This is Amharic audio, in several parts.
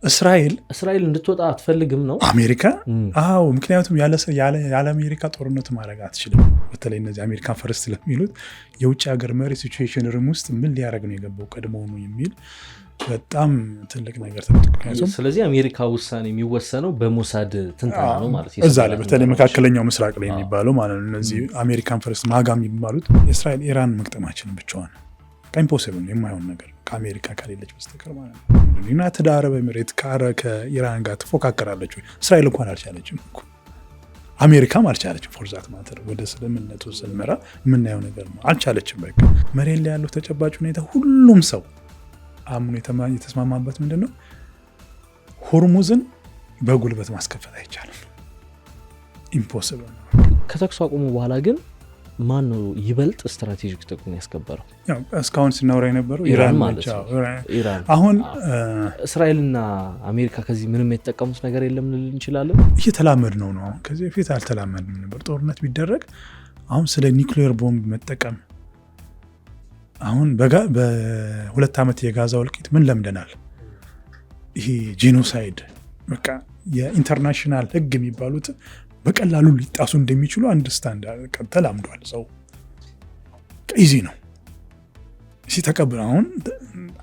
እስራኤል እንድትወጣ አትፈልግም ነው አሜሪካ? አዎ፣ ምክንያቱም ያለ አሜሪካ ጦርነቱ ማድረግ አትችልም። በተለይ እነዚህ አሜሪካን ፈርስት ለሚሉት የውጭ ሀገር መሪ ሲቹዌሽን ሩም ውስጥ ምን ሊያደርግ ነው የገባው ቀድሞውኑ የሚል በጣም ትልቅ ነገር ተጠቅቀው። ስለዚህ አሜሪካ ውሳኔ የሚወሰነው በሞሳድ ትንተና ነው ማለት ነው። እዛ ላይ በተለይ መካከለኛው ምስራቅ ላይ የሚባለው ማለት ነው እነዚህ አሜሪካን ፈርስት ማጋ የሚባሉት እስራኤል ኢራን መቅጠማችን ብቻዋን ኢምፖሲብል የማይሆን ነገር ከአሜሪካ ከሌለች በስተቀር ማለት ነው። ዩናይትድ አረብ ኤሚሬት ከኢራን ጋር ትፎካከራለች ወይ? እስራኤል እንኳን አልቻለችም እኮ አሜሪካም አልቻለችም። ፎርዛት ማተር ወደ ስልምነቱ ስንመራ የምናየው ነገር ነው። አልቻለችም። በቃ መሬት ላይ ያለው ተጨባጭ ሁኔታ ሁሉም ሰው አምኖ የተስማማበት ምንድነው? ሆርሙዝን በጉልበት ማስከፈት አይቻልም። ኢምፖሲብል ነው። ከተኩስ አቁሙ በኋላ ግን ማን ነው ይበልጥ ስትራቴጂክ ጥቅም ያስከበረው? ያው እስካሁን ሲናወራ የነበረው ኢራን ማለት ነው። ኢራን አሁን እስራኤልና አሜሪካ ከዚህ ምንም የተጠቀሙት ነገር የለም ልል እንችላለን። እየተላመድ ነው። ከዚህ በፊት አልተላመድንም ነበር። ጦርነት ቢደረግ አሁን ስለ ኒውክሊየር ቦምብ መጠቀም አሁን በ2 ዓመት የጋዛ እልቂት ምን ለምደናል? ይሄ ጄኖሳይድ በቃ የኢንተርናሽናል ሕግ የሚባሉት በቀላሉ ሊጣሱ እንደሚችሉ አንደርስታንድ ተላምዷል። ሰው ኢዚ ነው ሲተቀበል አሁን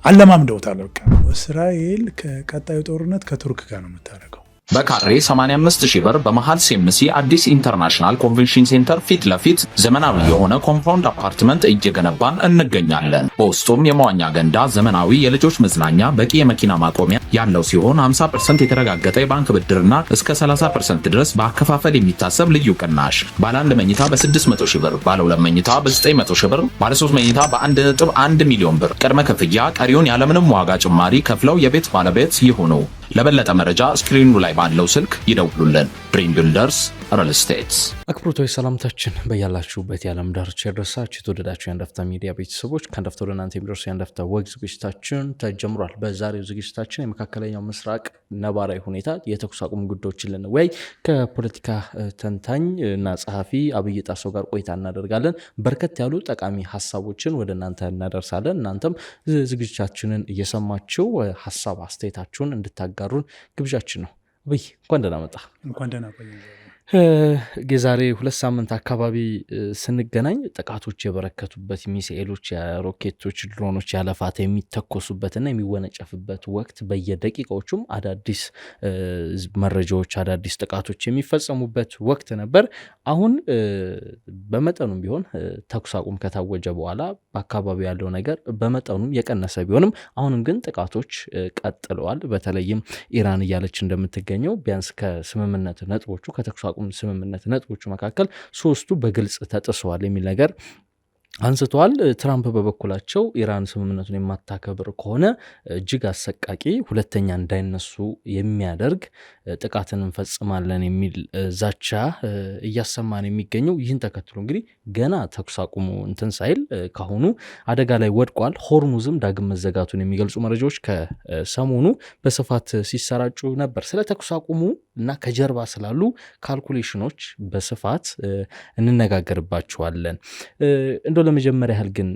አለማምደውታል። በቃ እስራኤል ከቀጣዩ ጦርነት ከቱርክ ጋር ነው የምታደርገው። በካሬ 85,000 ብር በመሃል ሲኤምሲ አዲስ ኢንተርናሽናል ኮንቬንሽን ሴንተር ፊት ለፊት ዘመናዊ የሆነ ኮምፓውንድ አፓርትመንት እየገነባን እንገኛለን። በውስጡም የመዋኛ ገንዳ፣ ዘመናዊ የልጆች መዝናኛ፣ በቂ የመኪና ማቆሚያ ያለው ሲሆን 50% የተረጋገጠ የባንክ ብድርና እስከ 30% ድረስ በአከፋፈል የሚታሰብ ልዩ ቅናሽ። ባለ 1 መኝታ በ600,000 ብር፣ ባለ 2 መኝታ በ900,000 ብር፣ ባለ 3 መኝታ በ1.1 ሚሊዮን ብር ቅድመ ክፍያ፣ ቀሪውን ያለምንም ዋጋ ጭማሪ ከፍለው የቤት ባለቤት ይሁኑ። ለበለጠ መረጃ ስክሪኑ ላይ ባለው ስልክ ይደውሉልን። ድሪም ቢልደርስ ሪል ስቴት። አክብሮታዊ ሰላምታችን በያላችሁበት የዓለም ዳርቻ ያደረሳችሁ የተወደዳችሁ የአንዳፍታ ሚዲያ ቤተሰቦች ከአንዳፍታ ወደ እናንተ የሚደርሱ የአንዳፍታ ወግ ዝግጅታችን ተጀምሯል። በዛሬው ዝግጅታችን የመካከለኛው ምስራቅ ነባራዊ ሁኔታ የተኩስ አቁም ጉዳዮችን ልንወያይ ከፖለቲካ ተንታኝ እና ጸሐፊ አብይ ጣሰው ጋር ቆይታ እናደርጋለን። በርከት ያሉ ጠቃሚ ሀሳቦችን ወደ እናንተ እናደርሳለን። እናንተም ዝግጅታችንን እየሰማችሁ ሀሳብ አስተያየታችሁን እንድታጋሩን ግብዣችን ነው። አብይ እንኳን ደህና መጣ። እንኳን ደህና ቆይ። የዛሬ 2 ሳምንት አካባቢ ስንገናኝ ጥቃቶች የበረከቱበት ሚሳኤሎች፣ ሮኬቶች፣ ድሮኖች ያለፋታ የሚተኮሱበትና የሚወነጨፍበት ወቅት በየደቂቃዎቹም አዳዲስ መረጃዎች፣ አዳዲስ ጥቃቶች የሚፈጸሙበት ወቅት ነበር። አሁን በመጠኑም ቢሆን ተኩስ አቁም ከታወጀ በኋላ በአካባቢው ያለው ነገር በመጠኑም የቀነሰ ቢሆንም አሁንም ግን ጥቃቶች ቀጥለዋል። በተለይም ኢራን እያለች እንደምትገኘው ቢያንስ ከስምምነት ነጥቦቹ ከተኩስ አቁም ስምምነት ነጥቦቹ መካከል 3ቱ በግልጽ ተጥሰዋል የሚል ነገር አንስተዋል። ትራምፕ በበኩላቸው ኢራን ስምምነቱን የማታከብር ከሆነ እጅግ አሰቃቂ ሁለተኛ እንዳይነሱ የሚያደርግ ጥቃትን እንፈጽማለን የሚል ዛቻ እያሰማን የሚገኘው። ይህን ተከትሎ እንግዲህ ገና ተኩስ አቁሙ እንትን ሳይል ካሁኑ አደጋ ላይ ወድቋል። ሆርሙዝም ዳግም መዘጋቱን የሚገልጹ መረጃዎች ከሰሞኑ በስፋት ሲሰራጩ ነበር። ስለ ተኩስ አቁሙ እና ከጀርባ ስላሉ ካልኩሌሽኖች በስፋት እንነጋገርባቸዋለን። እንደው ለመጀመሪያ ያህል ግን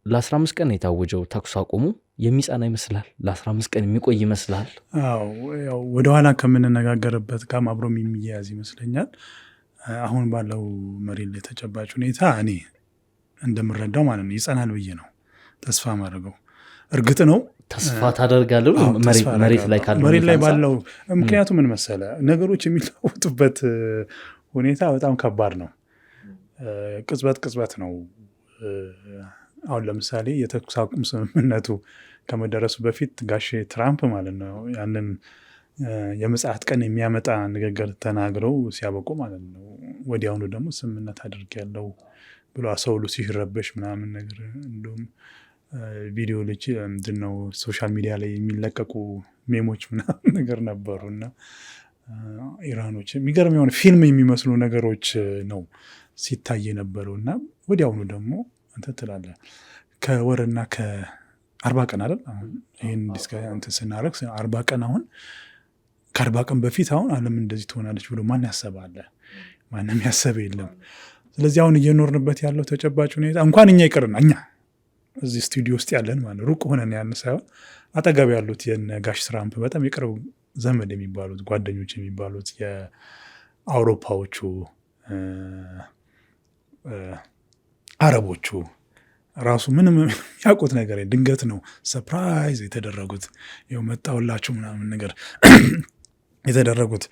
ለ15 ቀን የታወጀው ተኩስ አቁሙ የሚጸና ይመስላል? ለ15 ቀን የሚቆይ ይመስላል? አዎ፣ ያው ወደኋላ ከምንነጋገርበት ጋር አብሮም የሚያያዝ ይመስለኛል። አሁን ባለው መሬት ላይ ተጨባጭ ሁኔታ እኔ እንደምረዳው ማለት ነው ይጸናል ብዬ ነው ተስፋ ማድረገው። እርግጥ ነው ተስፋ ታደርጋለህ መሬት ላይ ባለው። ምክንያቱም ምን መሰለ ነገሮች የሚለወጡበት ሁኔታ በጣም ከባድ ነው። ቅጽበት ነው። አሁን ለምሳሌ የተኩስ አቁም ስምምነቱ ከመደረሱ በፊት ጋሼ ትራምፕ ማለት ነው ያንን የምጽአት ቀን የሚያመጣ ንግግር ተናግረው ሲያበቁ ማለት ነው ወዲያውኑ ደግሞ ስምምነት አድርጌያለሁ ብሎ አሰውሉ ሲረበሽ ምናምን ነገር እንደውም ቪዲዮ ልጅ ምንድነው ሶሻል ሚዲያ ላይ የሚለቀቁ ሜሞች ምናምን ነገር ነበሩና ኢራኖች የሚገርም የሆነ ፊልም የሚመስሉ ነገሮች ነው ሲታይ ነበሩና ወዲያውኑ ደግሞ አንተ ትላለህ ከወርና ከ40 ቀን አይደል አሁን ይሄን ዲስካስ አንተ ስናረክ 40 ቀን አሁን ከ40 ቀን በፊት አሁን ዓለም እንደዚህ ትሆናለች ብሎ ማን ያሰባለ? ማንም ያሰበ የለም። ስለዚህ አሁን እየኖርንበት ያለው ተጨባጭ ሁኔታ እንኳን እኛ ይቀርና እኛ እዚህ ስቱዲዮ ውስጥ ያለን ማለት ሩቅ ሆነን ያን ሳይሆን አጠገብ ያሉት የጋሽ ትራምፕ በጣም የቅርብ ዘመድ የሚባሉት ጓደኞች የሚባሉት የአውሮፓዎቹ አረቦቹ ራሱ ምንም ያውቁት ነገር ድንገት ነው ሰርፕራይዝ የተደረጉት ይኸው መጣሁላችሁ ምናምን ነገር የተደረጉት።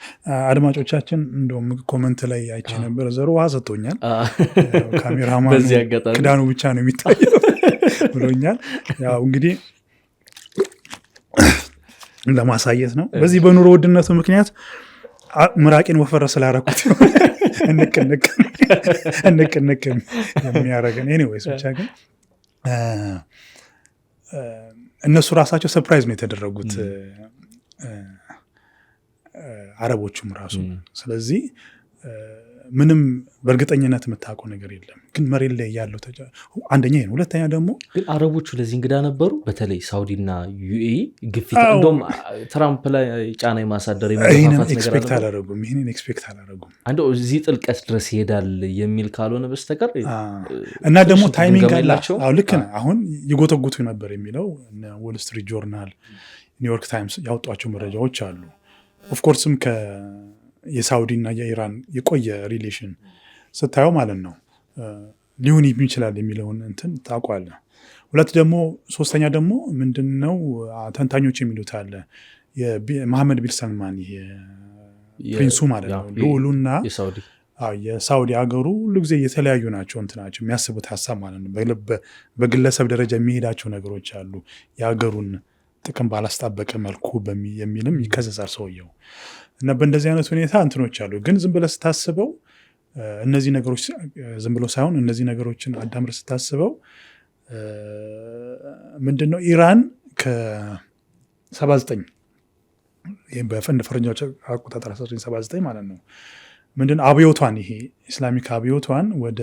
አድማጮቻችን እንደውም ኮመንት ላይ አይቼ ነበር ዘሮ ውሃ ሰጥቶኛል ካሜራማኑ ክዳኑ ብቻ ነው የሚታየው ብሎኛል። ያው እንግዲህ ለማሳየት ነው። በዚህ በኑሮ ውድነቱ ምክንያት ምራቄን ወፈረ ስላረኩት እንቅ የሚያደርገን ኤኒዌይስ ብቻ ግን እነሱ ራሳቸው ሰርፕራይዝ ነው የተደረጉት አረቦቹም ራሱ። ስለዚህ ምንም በእርግጠኝነት የምታውቀው ነገር የለም። ግን መሬት ላይ ያለው አንደኛ ነው። ሁለተኛ ደግሞ ግን አረቦቹ ለዚህ እንግዳ ነበሩ። በተለይ ሳውዲና ዩኤኢ ግፊት እንደውም ትራምፕ ላይ ጫና የማሳደር ኤክስፔክት አላደረጉም። አንዱ እዚህ ጥልቀት ድረስ ይሄዳል የሚል ካልሆነ በስተቀር እና ደግሞ ታይሚንግ አላቸው። ልክ ነው። አሁን ይጎተጉቱ ነበር የሚለው ዎል ስትሪት ጆርናል፣ ኒውዮርክ ታይምስ ያወጧቸው መረጃዎች አሉ። ኦፍኮርስም የሳውዲ እና የኢራን የቆየ ሪሌሽን ስታየው ማለት ነው ሊሆን ይችላል የሚለውን እንትን ታውቋለህ። ሁለት ደግሞ ሶስተኛ ደግሞ ምንድነው ተንታኞች የሚሉት አለ የመሐመድ ቢን ሰልማን ፕሪንሱ ማለት ነው ልዑሉና የሳውዲ ሀገሩ ሁሉ ጊዜ የተለያዩ ናቸው እንትናቸው የሚያስቡት ሀሳብ ማለት ነው። በግለሰብ ደረጃ የሚሄዳቸው ነገሮች አሉ የሀገሩን ጥቅም ባላስጣበቀ መልኩ የሚልም ይከሰሳል ሰውየው እና በእንደዚህ አይነት ሁኔታ እንትኖች አሉ። ግን ዝም ብለህ ስታስበው እነዚህ ነገሮች ዝም ብሎ ሳይሆን እነዚህ ነገሮችን አዳምረህ ስታስበው ምንድነው ኢራን ከ79 በፈረንጆች አቆጣጠር 1979 ማለት ነው ምንድነው አብዮቷን ይሄ ኢስላሚክ አብዮቷን ወደ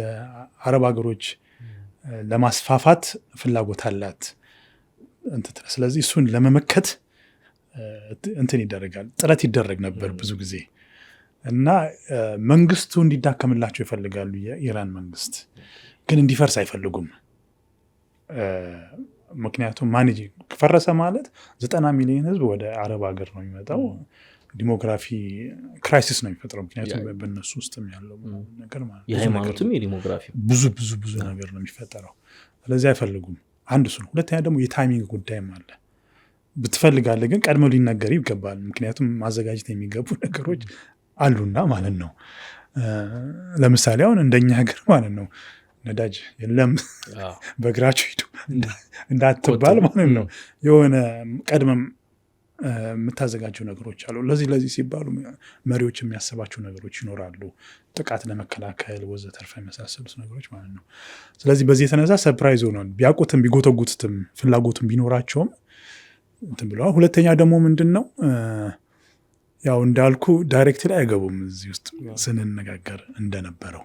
አረብ ሀገሮች ለማስፋፋት ፍላጎት አላት። ስለዚህ እሱን ለመመከት እንትን ይደረጋል ጥረት ይደረግ ነበር ብዙ ጊዜ እና መንግስቱ እንዲዳከምላቸው ይፈልጋሉ። የኢራን መንግስት ግን እንዲፈርስ አይፈልጉም። ምክንያቱም ማኔጅ ፈረሰ ማለት 90 ሚሊዮን ህዝብ ወደ አረብ ሀገር ነው የሚመጣው። ዲሞግራፊ ክራይሲስ ነው የሚፈጥረው። ምክንያቱም በእነሱ ውስጥም ያለው ነገር ማለት የሃይማኖትም የዲሞግራፊ ብዙ ነገር ነው የሚፈጠረው። ስለዚህ አይፈልጉም። አንድ እሱ ነው። ሁለተኛ ደግሞ የታይሚንግ ጉዳይም አለ። ብትፈልጋለህ ግን ቀድመው ሊነገር ይገባል። ምክንያቱም ማዘጋጀት የሚገቡ ነገሮች አሉና ማለት ነው። ለምሳሌ አሁን እንደኛ ሀገር ማለት ነው ነዳጅ የለም በእግራቸው ሂዱ እንዳትባል ማለት ነው። የሆነ ቀድመም የምታዘጋጀው ነገሮች አሉ። ለዚህ ሲባሉ መሪዎች የሚያስባቸው ነገሮች ይኖራሉ። ጥቃት ለመከላከል ወዘተርፈ የመሳሰሉት ነገሮች ማለት ነው። ስለዚህ በዚህ የተነሳ ሰርፕራይዝ ሆኗል። ቢያውቁትም ቢጎተጉትም ፍላጎትም ቢኖራቸውም እንትን ብለዋል። ሁለተኛ ደግሞ ምንድን ነው ያው እንዳልኩ ዳይሬክት ላይ አይገቡም እዚህ ውስጥ ስንነጋገር እንደነበረው።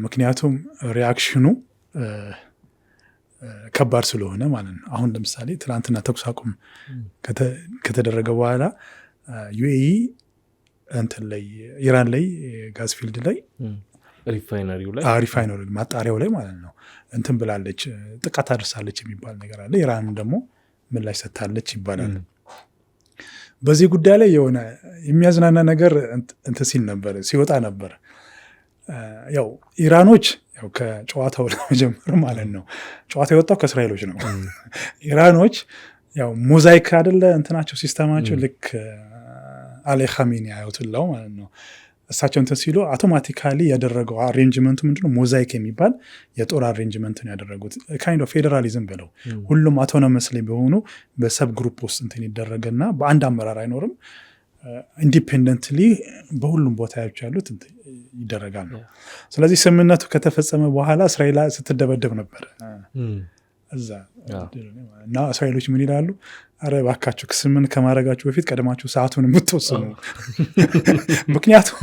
ምክንያቱም ሪያክሽኑ ከባድ ስለሆነ ማለት ነው። አሁን ለምሳሌ ትናንትና ተኩስ አቁም ከተደረገ በኋላ ዩኤኢ እንትን ላይ ኢራን ላይ ጋዝ ፊልድ ላይ ሪፋይነሪ ማጣሪያው ላይ ማለት ነው እንትን ብላለች፣ ጥቃት አድርሳለች የሚባል ነገር አለ። ኢራን ደግሞ ምላሽ ሰጥታለች ይባላል። በዚህ ጉዳይ ላይ የሆነ የሚያዝናና ነገር እንትን ሲል ነበር ሲወጣ ነበር። ያው ኢራኖች ያው ከጨዋታው ለመጀመር ማለት ነው ጨዋታ የወጣው ከእስራኤሎች ነው። ኢራኖች ያው ሞዛይክ አይደለ እንትናቸው ሲስተማቸው ልክ አሊ ኻሜኒ አያቱላው ማለት ነው እሳቸው እንትን ሲሉ አውቶማቲካሊ ያደረገው አሬንጅመንቱ ምንድነው ሞዛይክ የሚባል የጦር አሬንጅመንትን ያደረጉት ካይንድ ኦፍ ፌዴራሊዝም ብለው ሁሉም አውቶኖመስ ላይ በሆኑ በሰብ ግሩፕ ውስጥ እንትን ይደረገና በአንድ አመራር አይኖርም። ኢንዲፔንደንትሊ በሁሉም ቦታዎች ያሉት ይደረጋል ነው። ስለዚህ ስምምነቱ ከተፈጸመ በኋላ እስራኤል ስትደበደብ ነበር እዛ እና እስራኤሎች ምን ይላሉ? አረ እባካችሁ ስምምነት ከማድረጋችሁ በፊት ቀደማችሁ ሰዓቱን የምትወስኑ። ምክንያቱም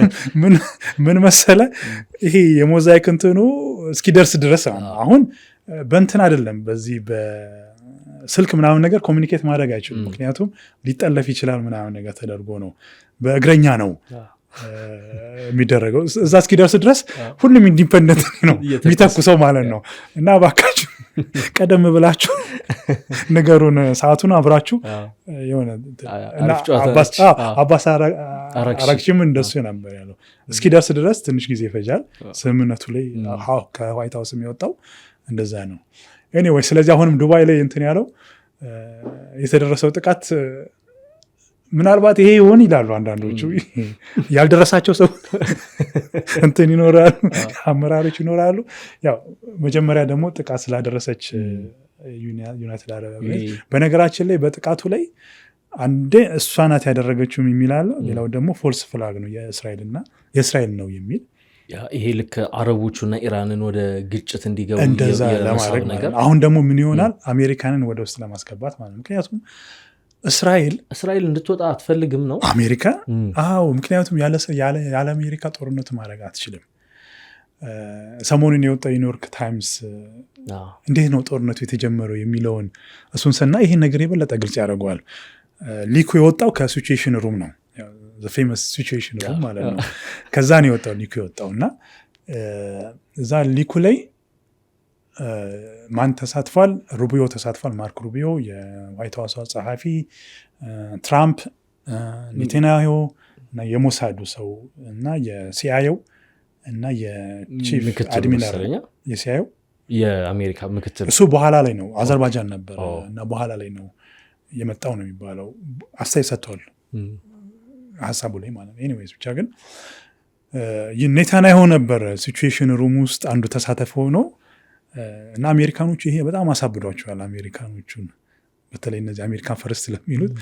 ምን መሰለ ይሄ የሞዛይክ እንትኑ እስኪደርስ ድረስ አሁን በእንትን አይደለም በዚህ ስልክ ምናምን ነገር ኮሚኒኬት ማድረግ አይችሉም። ምክንያቱም ሊጠለፍ ይችላል ምናምን ነገር ተደርጎ ነው በእግረኛ ነው የሚደረገው። እዛ እስኪደርስ ድረስ ሁሉም ኢንዲፔንደንት ነው የሚተኩሰው ማለት ነው። እና እባካችሁ ቀደም ብላችሁ ነገሩን ሰዓቱን አብራችሁ የሆነ አባስ አራክሽም እንደሱ ነበር ያለው። እስኪደርስ ድረስ ትንሽ ጊዜ ይፈጃል። ስምምነቱ ላይ ከዋይት ሀውስ የሚወጣው እንደዛ ነው። ኤኒዌይ ስለዚህ አሁንም ዱባይ ላይ እንትን ያለው የተደረሰው ጥቃት ምናልባት ይሄ ይሆን ይላሉ አንዳንዶቹ። ያልደረሳቸው ሰው እንትን ይኖራሉ፣ አመራሮች ይኖራሉ። ያው መጀመሪያ ደግሞ ጥቃት ስላደረሰች ዩናይትድ አረብ ኤሚሬትስ፣ በነገራችን ላይ በጥቃቱ ላይ አንዴ እሷ ናት ያደረገችው የሚል አለ። ሌላው ደግሞ ፎልስ ፍላግ ነው የእስራኤል ነው የሚል። ይሄ ልክ አረቦቹና ኢራንን ወደ ግጭት እንዲገቡ እንደዛ ለማድረግ ነገር። አሁን ደግሞ ምን ይሆናል? አሜሪካንን ወደ ውስጥ ለማስገባት ማለት ነው። ምክንያቱም እስራኤል እንድትወጣ አትፈልግም ነው አሜሪካ። አዎ፣ ምክንያቱም ያለ አሜሪካ ጦርነቱ ማድረግ አትችልም። ሰሞኑን የወጣው የኒውዮርክ ታይምስ እንዴት ነው ጦርነቱ የተጀመረው የሚለውን እሱን ስና ይህን ነገር የበለጠ ግልጽ ያደርገዋል። ሊኩ የወጣው ከሲቹዌሽን ሩም ነው፣ ፌመስ ሲቹዌሽን ሩም ማለት ነው። ከዛ ነው የወጣው ሊኩ የወጣው እና እዛ ሊኩ ላይ ማን ተሳትፏል? ሩቢዮ ተሳትፏል። ማርክ ሩቢዮ የዋይት ሀውስ ጸሐፊ፣ ትራምፕ፣ ኔታንያሁ እና የሞሳዱ ሰው እና የሲአይኤው እና የቺፍ አድሚራል የሲአይኤው የአሜሪካ ምክትል እሱ በኋላ ላይ ነው፣ አዘርባይጃን ነበር እና በኋላ ላይ ነው የመጣው ነው የሚባለው። አስተያየት ሰጥቷል ሀሳቡ ላይ ማለት ነው። ኤኒዌይስ ብቻ ግን ኔታንያሁ ነበር ሲቹዌሽን ሩም ውስጥ አንዱ ተሳተፈ ሆኖ እና አሜሪካኖቹ ይሄ በጣም አሳብዷቸዋል። አሜሪካኖቹን በተለይ እነዚህ አሜሪካን ፈርስት ለሚሉት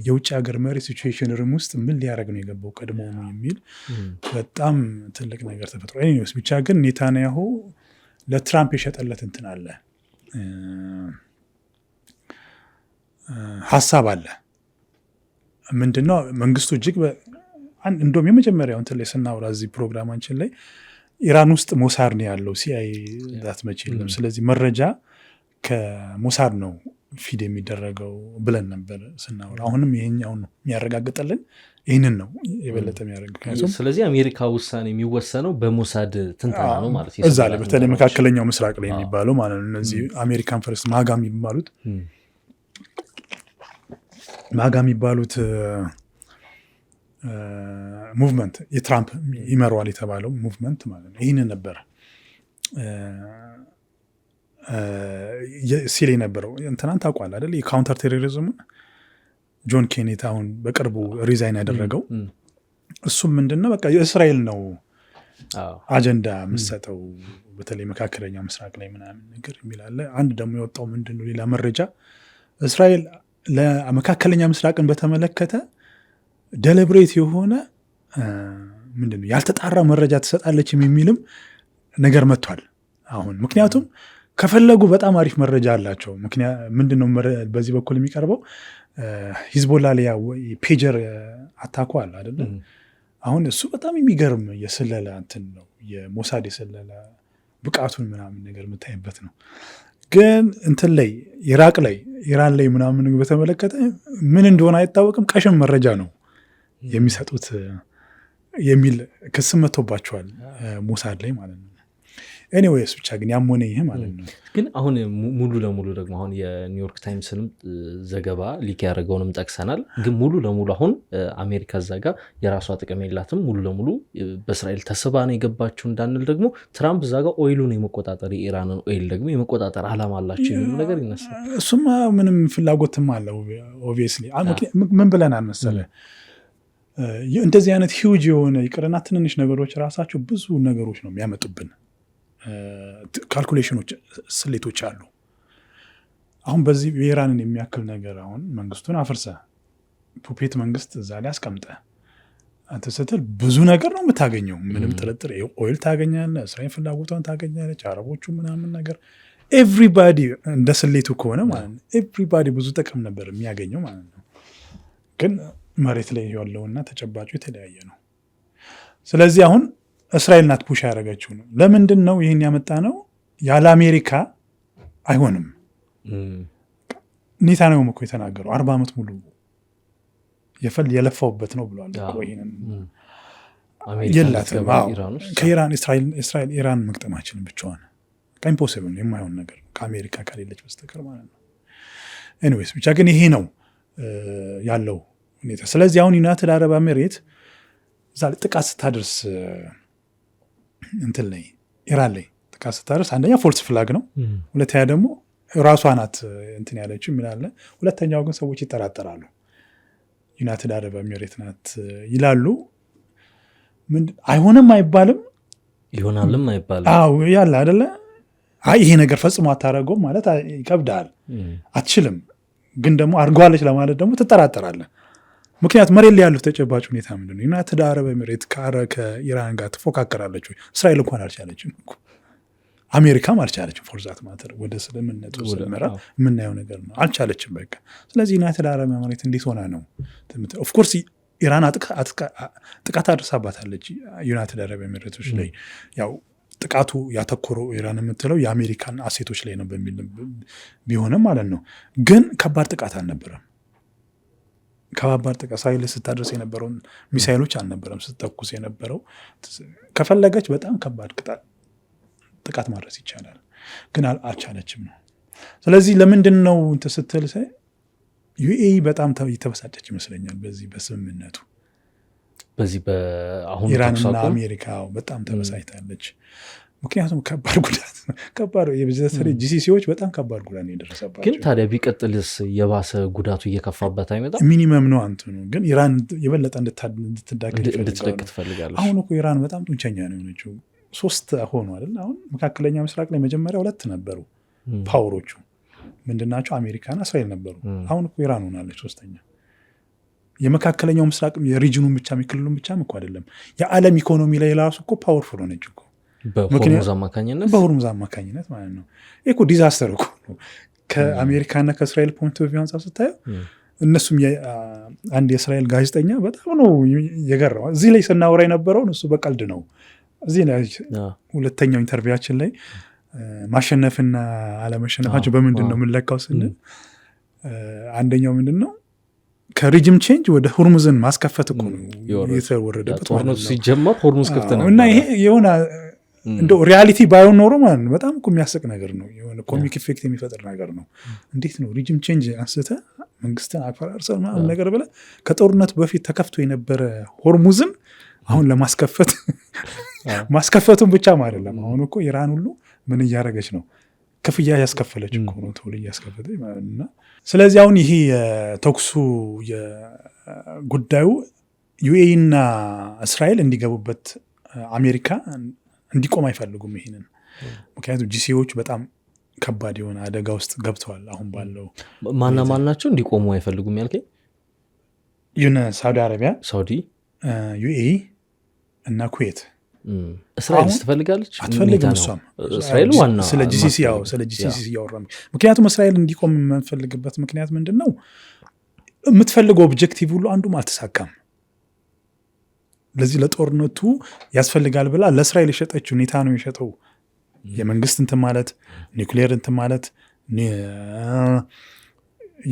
የውጭ ሀገር መሪ ሲቹዌሽን ሩም ውስጥ ምን ሊያደርግ ነው የገባው ቀድሞ ነው የሚል በጣም ትልቅ ነገር ተፈጥሮ። ኤኒዌይስ ብቻ ግን ኔታንያሁ ለትራምፕ የሸጠለት እንትን አለ፣ ሀሳብ አለ። ምንድነው? መንግስቱ እጅግ እንደውም የመጀመሪያው እንትን ላይ ስናወራ እዚህ ፕሮግራማችን ላይ ኢራን ውስጥ ሞሳድ ነው ያለው፣ ሲአይ ዛት መቼ የለም። ስለዚህ መረጃ ከሞሳድ ነው ፊድ የሚደረገው ብለን ነበር ስናወራ። አሁንም ይሄኛው ነው የሚያረጋግጠልን፣ ይህንን ነው የበለጠ የሚያደርግ። ስለዚህ አሜሪካ ውሳኔ የሚወሰነው በሞሳድ ትንተና ነው ማለት እዛ ላይ በተለይ መካከለኛው ምስራቅ ላይ የሚባለው ማለት ነው። እነዚህ አሜሪካን ፈርስት ማጋ የሚባሉት ሙቭመንት የትራምፕ ይመራዋል የተባለው ሙቭመንት ማለት ነው። ይህንን ነበር ሲል የነበረው። እንትናን ታውቋል አይደል? የካውንተር ቴሮሪዝም ጆን ኬኔት አሁን በቅርቡ ሪዛይን ያደረገው እሱም ምንድነው በቃ የእስራኤል ነው አጀንዳ የምሰጠው በተለይ መካከለኛ ምስራቅ ላይ ምናምን ነገር የሚላለ። አንድ ደግሞ የወጣው ምንድነው ሌላ መረጃ እስራኤል ለመካከለኛ ምስራቅን በተመለከተ ደሊብሬት የሆነ ምንድነው ያልተጣራ መረጃ ትሰጣለች የሚልም ነገር መጥቷል አሁን። ምክንያቱም ከፈለጉ በጣም አሪፍ መረጃ አላቸው። ምንድነው በዚህ በኩል የሚቀርበው ሂዝቦላ ላይ ፔጀር አታኩ አለ አይደል? አሁን እሱ በጣም የሚገርም የስለላ እንትን ነው፣ የሞሳድ የስለላ ብቃቱን ምናምን ነገር የምታይበት ነው። ግን እንትን ላይ ኢራን ላይ ምናምን በተመለከተ ምን እንደሆነ አይታወቅም፣ ቀሽም መረጃ ነው የሚሰጡት የሚል ክስም መጥቶባቸዋል ሞሳድ ላይ ማለት ነው። ኤኒዌይስ ብቻ ግን ያሞነ ይሄ ማለት ነው። ግን አሁን ሙሉ ለሙሉ ደግሞ አሁን የኒውዮርክ ታይምስንም ዘገባ ሊክ ያደረገውንም ጠቅሰናል። ግን ሙሉ ለሙሉ አሁን አሜሪካ እዛ ጋር የራሷ ጥቅም የላትም፣ ሙሉ ለሙሉ በእስራኤል ተስባ ነው የገባችው እንዳንል ደግሞ ትራምፕ እዛ ጋር ኦይሉን የመቆጣጠር የኢራንን ኦይል ደግሞ የመቆጣጠር ዓላማ አላቸው የሚሉ ነገር ይነሳል። እሱማ ምንም ፍላጎትም አለው ኦብቪየስሊ። ምን ብለናል መሰለህ እንደዚህ አይነት ሂውጅ የሆነ ይቅርና ትንንሽ ነገሮች ራሳቸው ብዙ ነገሮች ነው የሚያመጡብን። ካልኩሌሽኖች፣ ስሌቶች አሉ። አሁን በዚህ የኢራንን የሚያክል ነገር አሁን መንግስቱን አፍርሰ ፑፔት መንግስት እዛ ላይ አስቀምጠ አንተ ስትል ብዙ ነገር ነው የምታገኘው። ምንም ጥርጥር ኦይል ታገኛለህ፣ እስራኤል ፍላጎቷን ታገኛለች፣ አረቦቹ ምናምን ነገር ኤቭሪባዲ እንደ ስሌቱ ከሆነ ማለት ነው ኤቭሪባዲ ብዙ ጥቅም ነበር የሚያገኘው ማለት ነው። ግን መሬት ላይ ያለውና ተጨባጩ የተለያየ ነው። ስለዚህ አሁን እስራኤል ናት ፑሽ ያደረገችው ነው። ለምንድን ነው ይህን ያመጣ ነው? ያለ አሜሪካ አይሆንም። ኔታንያሁም እኮ የተናገረው 40 ዓመት ሙሉ የለፋውበት ነው ብሏል። የላትም ከኢራን እስራኤል ኢራን መቅጠማችን ብቻዋን ኢምፖሲብል የማይሆን ነገር ከአሜሪካ ከሌለች በስተቀር ማለት ነው። ኤኒዌይስ ብቻ ግን ይሄ ነው ያለው ሁኔታ። ስለዚህ አሁን ዩናይትድ አረብ ኤሚሬት እዛ ጥቃት ስታደርስ እንትን ላይ ኢራን ላይ ጥቃት ስታደርስ አንደኛ ፎልስ ፍላግ ነው፣ ሁለተኛ ደግሞ ራሷ ናት እንትን ያለችው የሚላለ፣ ሁለተኛው ግን ሰዎች ይጠራጠራሉ ዩናይትድ አረብ ኤሚሬት ናት ይላሉ። አይሆንም አይባልም፣ ይሆናልም አይባልም። አዎ ያለ አይደለ ይሄ ነገር ፈጽሞ አታረገውም ማለት ይከብዳል፣ አትችልም። ግን ደግሞ አድርገዋለች ለማለት ደግሞ ትጠራጠራለህ። ምክንያቱም መሬት ላይ ያለው ተጨባጭ ሁኔታ ምንድን ነው? ዩናይትድ አረብ ኤሚሬት ከኢራን ጋር ትፎካከራለች ወይ? እስራኤል እንኳን አልቻለችም፣ አሜሪካም አልቻለችም። ፎርዛት ማተር ወደ ስልምነቱ ስመራ የምናየው ነገር ነው፣ አልቻለችም በቃ። ስለዚህ ዩናይትድ አረብ ኤሚሬት እንዴት ሆና ነው? ኦፍኮርስ ኢራን ጥቃት አድርሳባታለች ዩናይትድ አረብ ኤሚሬቶች ላይ። ያው ጥቃቱ ያተኮረው ኢራን የምትለው የአሜሪካን አሴቶች ላይ ነው በሚል ቢሆንም ማለት ነው። ግን ከባድ ጥቃት አልነበረም። ከባድ ጥቃት እስራኤል ስታደርስ የነበረውን ሚሳይሎች አልነበረም ስትተኩስ የነበረው። ከፈለገች በጣም ከባድ ጥቃት ማድረስ ይቻላል፣ ግን አልቻለችም ነው። ስለዚህ ለምንድን ነው እንትን ስትል ዩኤኢ በጣም የተበሳጨች ይመስለኛል በዚህ በስምምነቱ። በዚህ በአሁኑ ኢራንና አሜሪካ በጣም ተበሳጭታለች። ምክንያቱም ከባድ ጉዳት ከባድ የበተለይ ጂሲሲዎች በጣም ከባድ ጉዳት ነው የደረሰባቸው። ግን ታዲያ ቢቀጥልስ የባሰ ጉዳቱ እየከፋበት አይመጣም? ሚኒመም ነው አንተ ነው። ግን ኢራን የበለጠ እንድትደግፍ ትፈልጋለች። አሁን እኮ ኢራን በጣም ጡንቸኛ ነው የሆነችው። 3 ሆኑ አይደል? አሁን መካከለኛ ምስራቅ ላይ መጀመሪያ 2 ነበሩ ፓወሮቹ ምንድናቸው? አሜሪካና እስራኤል ነበሩ። አሁን እኮ ኢራን ሆናለች 3ኛ። የመካከለኛው ምስራቅ የሪጅኑን ብቻ የሚክልሉን ብቻ እኮ አይደለም፣ የዓለም ኢኮኖሚ ላይ ራሱ እኮ ፓወርፉል ሆነች እኮ በሆርሙዝ አማካኝነት ማለት ነው። ይህ እኮ ዲዛስተር እኮ ነው ከአሜሪካና ከእስራኤል ፖይንት ኦፍ ቪው አንጻር ስታየው። እነሱም አንድ የእስራኤል ጋዜጠኛ በጣም ነው የገረመው። እዚህ ላይ ስናወራ የነበረውን እሱ በቀልድ ነው። እዚህ ላይ ሁለተኛው ኢንተርቪዋችን ላይ ማሸነፍና አለመሸነፋቸው በምንድን ነው የምንለካው ስንል አንደኛው ምንድን ነው ከሪጅም ቼንጅ ወደ ሆርሙዝን ማስከፈት እኮ ነው የተወረደበት ማለት ነው። ሲጀመር ሆርሙዝ ክፍት ነው እና ይሄ የሆነ እንደው ሪያሊቲ ባይሆን ኖሮ ማለት ነው በጣም እኮ የሚያስቅ ነገር ነው። የሆነ ኮሚክ ኢፌክት የሚፈጥር ነገር ነው። እንዴት ነው ሪጅም ቼንጅ አንስተ መንግስትን አፈራርሰው ምናምን ነገር ብለህ ከጦርነቱ በፊት ተከፍቶ የነበረ ሆርሙዝን አሁን ለማስከፈት ማስከፈቱን ብቻም አይደለም። አሁን እኮ ኢራን ሁሉ ምን እያደረገች ነው? ክፍያ ያስከፈለች እኮ ነው ቶሎ እያስከፈለች ማለት ነው። ስለዚህ አሁን ይሄ የተኩሱ ጉዳዩ ዩኤኢ እና እስራኤል እንዲገቡበት አሜሪካ እንዲቆም አይፈልጉም ይሄንን። ምክንያቱም ጂሲዎች በጣም ከባድ የሆነ አደጋ ውስጥ ገብተዋል። አሁን ባለው ማን ናቸው እንዲቆሙ አይፈልጉም ያልከኝ? ሳውዲ አረቢያ፣ ዩኤኢ እና ኩዌት። እስራኤል ትፈልጋለች አትፈልግም? እሷም እስራኤል ዋና ስለ ጂሲሲ እያወራ ምክንያቱም እስራኤል እንዲቆም የምንፈልግበት ምክንያት ምንድን ነው? የምትፈልገው ኦብጀክቲቭ ሁሉ አንዱም አልተሳካም። ለዚህ ለጦርነቱ ያስፈልጋል ብላ ለእስራኤል የሸጠችው ኔታ ነው የሸጠው የመንግስት እንትን ማለት ኒውክሌር እንትን ማለት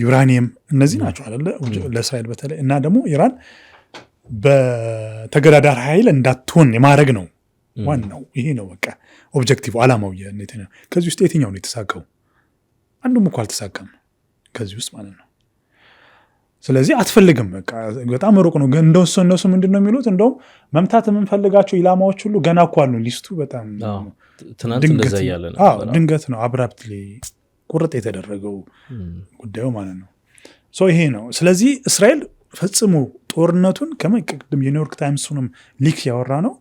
ዩራኒየም እነዚህ ናቸው አይደለ ለእስራኤል በተለይ እና ደግሞ ኢራን በተገዳዳሪ ኃይል እንዳትሆን የማድረግ ነው ዋናው። ይሄ ነው በቃ ኦብጀክቲቭ አላማው። ከዚህ ውስጥ የትኛው ነው የተሳካው? አንዱም እኮ አልተሳካም ከዚህ ውስጥ ማለት ነው። ስለዚህ አትፈልግም በቃ በጣም ሩቅ ነው። ግን እነሱ ምንድን ነው የሚሉት? እንደውም መምታት የምንፈልጋቸው ኢላማዎች ሁሉ ገና እኮ አሉ ሊስቱ። በጣም ድንገት ነው አብራፕትሊ ቁርጥ የተደረገው ጉዳዩ ማለት ነው። ይሄ ነው። ስለዚህ እስራኤል ፈጽሞ ጦርነቱን ከመቅድም የኒውዮርክ ታይምስንም ሊክ ያወራ ነው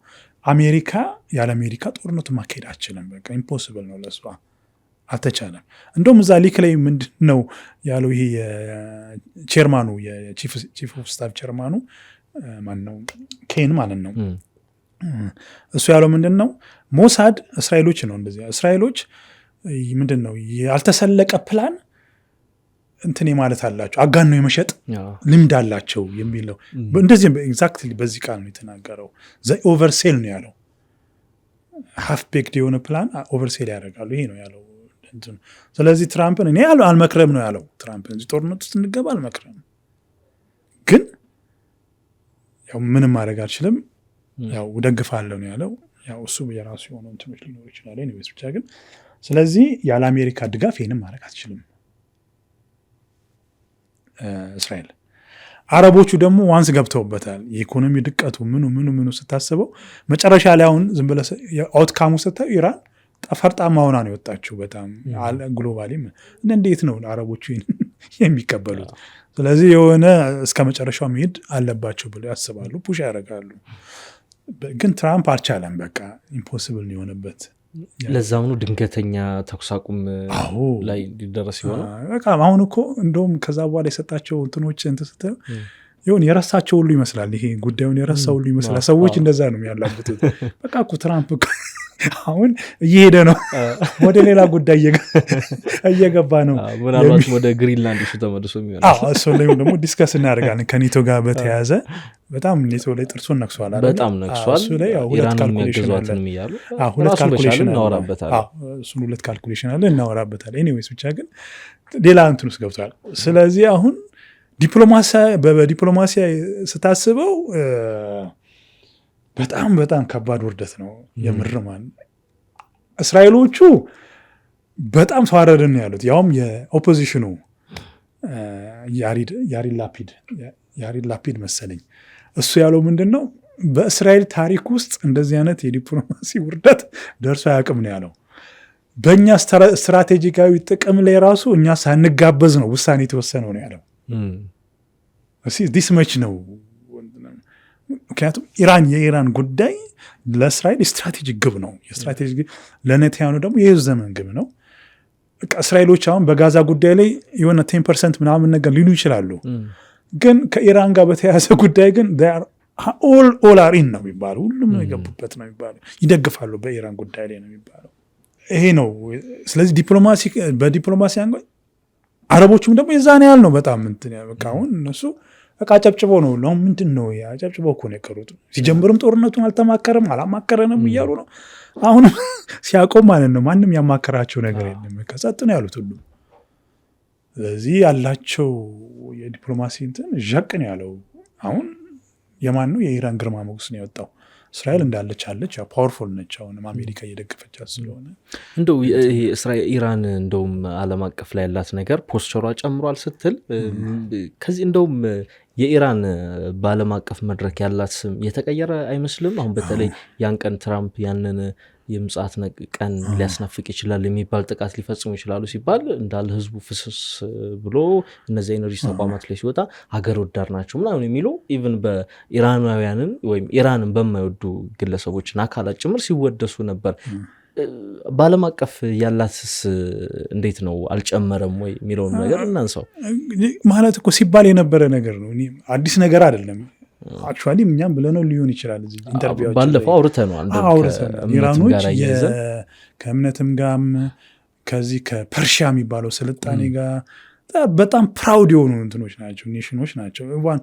አሜሪካ ያለ አሜሪካ ጦርነቱን ማካሄድ አችልም። በቃ ኢምፖሲብል ነው ለሷ አልተቻለም። እንደውም እዛ ሊክ ላይ ምንድን ነው ያለው? ይሄ ቼርማኑ የቺፍ ኦፍ ስታፍ ቼርማኑ ማን ነው? ኬን ማለት ነው። እሱ ያለው ምንድን ነው? ሞሳድ እስራኤሎች ነው እንደዚህ እስራኤሎች ምንድን ነው ያልተሰለቀ ፕላን እንትን ማለት አላቸው አጋኖ የመሸጥ ልምድ አላቸው የሚል ነው። እንደዚህ ኤግዛክትሊ በዚህ ቃል ነው የተናገረው። ኦቨርሴል ነው ያለው። ሃፍ ቤክድ የሆነ ፕላን ኦቨርሴል ያደርጋሉ። ይሄ ነው ያለው። ስለዚህ ትራምፕን እኔ አልመክረም ነው ያለው። ትራምፕን እዚህ ጦርነት ውስጥ እንገባ አልመክረም፣ ግን ያው ምንም ማድረግ አልችልም፣ ያው ደግፋለሁ ነው ያለው። ያው እሱ የራሱ የሆነ እንትኖች ሊኖሩ ይችላል። ብቻ ግን ስለዚህ ያለ አሜሪካ ድጋፍ ይህንም ማድረግ አትችልም እስራኤል። አረቦቹ ደግሞ ዋንስ ገብተውበታል። የኢኮኖሚ ድቀቱ ምኑ ስታስበው መጨረሻ ላይ አሁን ዝም ብለህ አውትካሙ ስታዩ ኢራን ፈርጣማ ሆና ነው የወጣችው። በጣም ግሎባሊ እንዴት ነው አረቦቹ የሚቀበሉት? ስለዚህ የሆነ እስከ መጨረሻው መሄድ አለባቸው ብለው ያስባሉ፣ ፑሽ ያደርጋሉ። ግን ትራምፕ አልቻለም። በቃ ኢምፖሲብል ነው የሆነበት። ለዛም ነው ድንገተኛ ተኩስ አቁም ላይ ሊደረስ ይሆናል። በቃ አሁን እኮ እንደውም ከዛ በኋላ የሰጣቸው እንትኖች ስትል ይሁን የረሳቸው ሁሉ ይመስላል። ይሄ ጉዳዩን የረሳ ሁሉ ይመስላል። ሰዎች እንደዛ ነው የሚያላብጡት። በቃ እኮ ትራምፕ አሁን እየሄደ ነው ወደ ሌላ ጉዳይ እየገባ ነው። ምናልባት ወደ ግሪንላንድ እሱ ተመልሶ የሚሆናል። እሱ ላይ ደግሞ ዲስከስ እናደርጋለን። ከኔቶ ጋር በተያያዘ በጣም ኔቶ ላይ ጥርሱን ነክሷል። በጣም ነክሷል። ሁለት ካልኩሌሽን አለ እናወራበታል። ኤኒዌይስ ብቻ ግን ሌላ እንትን ውስጥ ገብቷል። ስለዚህ አሁን በዲፕሎማሲ ስታስበው በጣም በጣም ከባድ ውርደት ነው የምርማን። እስራኤሎቹ በጣም ተዋረድን ያሉት ያውም የኦፖዚሽኑ ያሪድ ላፒድ መሰለኝ እሱ ያለው ምንድን ነው በእስራኤል ታሪክ ውስጥ እንደዚህ አይነት የዲፕሎማሲ ውርደት ደርሶ አያውቅም ነው ያለው። በእኛ ስትራቴጂካዊ ጥቅም ላይ ራሱ እኛ ሳንጋበዝ ነው ውሳኔ የተወሰነው ነው ያለው። ዲስ መች ነው። ምክንያቱም የኢራን ጉዳይ ለእስራኤል ስትራቴጂክ ግብ ነው። ለኔታንያሁ ደግሞ የህዝብ ዘመን ግብ ነው። እስራኤሎች አሁን በጋዛ ጉዳይ ላይ የሆነ 10% ምናምን ነገር ሊሉ ይችላሉ። ግን ከኢራን ጋር በተያያዘ ጉዳይ ግን ኦል አር ኢን ነው የሚባለው። ሁሉም የገቡበት ነው የሚባለው። ይደግፋሉ በኢራን ጉዳይ ላይ ነው የሚባለው። ይሄ ነው። ስለዚህ በዲፕሎማሲ አረቦቹም ደግሞ የዛን ያህል ነው። በጣም እንትን በቃ አሁን እነሱ በቃ ጨብጭቦ ነው ነው ምንድን ነው ጨብጭቦ እኮ ነው የቀሩት። ሲጀምርም ጦርነቱን አልተማከረም አላማከረንም እያሉ ነው። አሁንም ሲያቆም ማለት ነው ማንም ያማከራቸው ነገር የለም። ከጸጥ ነው ያሉት ሁሉ። ስለዚህ ያላቸው የዲፕሎማሲ እንትን ዠቅ ነው ያለው። አሁን የማን ነው የኢራን ግርማ ሞገስ ነው የወጣው። እስራኤል እንዳለች አለች፣ ፓወርፉል ነች። አሁንም አሜሪካ እየደገፈቻት ስለሆነ እንደው ይሄ ኢራን እንደውም ዓለም አቀፍ ላይ ያላት ነገር ፖስቸሯ ጨምሯል ስትል ከዚህ እንደውም የኢራን በዓለም አቀፍ መድረክ ያላት ስም የተቀየረ አይመስልም? አሁን በተለይ ያን ቀን ትራምፕ ያንን የምጽአት ቀን ሊያስናፍቅ ይችላል የሚባል ጥቃት ሊፈጽሙ ይችላሉ ሲባል እንዳለ ህዝቡ ፍስስ ብሎ እነዚህ ኤነርጂ ተቋማት ላይ ሲወጣ ሀገር ወዳድ ናቸው ምናምን የሚሉ ኢቭን በኢራናውያንን ወይም ኢራንን በማይወዱ ግለሰቦችና አካላት ጭምር ሲወደሱ ነበር። በዓለም አቀፍ ያላትስ እንዴት ነው አልጨመረም ወይ የሚለውን ነገር እናንሳው። ማለት እኮ ሲባል የነበረ ነገር ነው፣ አዲስ ነገር አይደለም። አክቹዋሊ እኛም ብለነው ሊሆን ይችላል። እዚህ ኢንተርቪው ባለፈው አውርተናል። ኢራኖች ከእምነትም ጋርም ከዚህ ከፐርሺያ የሚባለው ስልጣኔ ጋር በጣም ፕራውድ የሆኑ እንትኖች ናቸው፣ ኔሽኖች ናቸው። እንኳን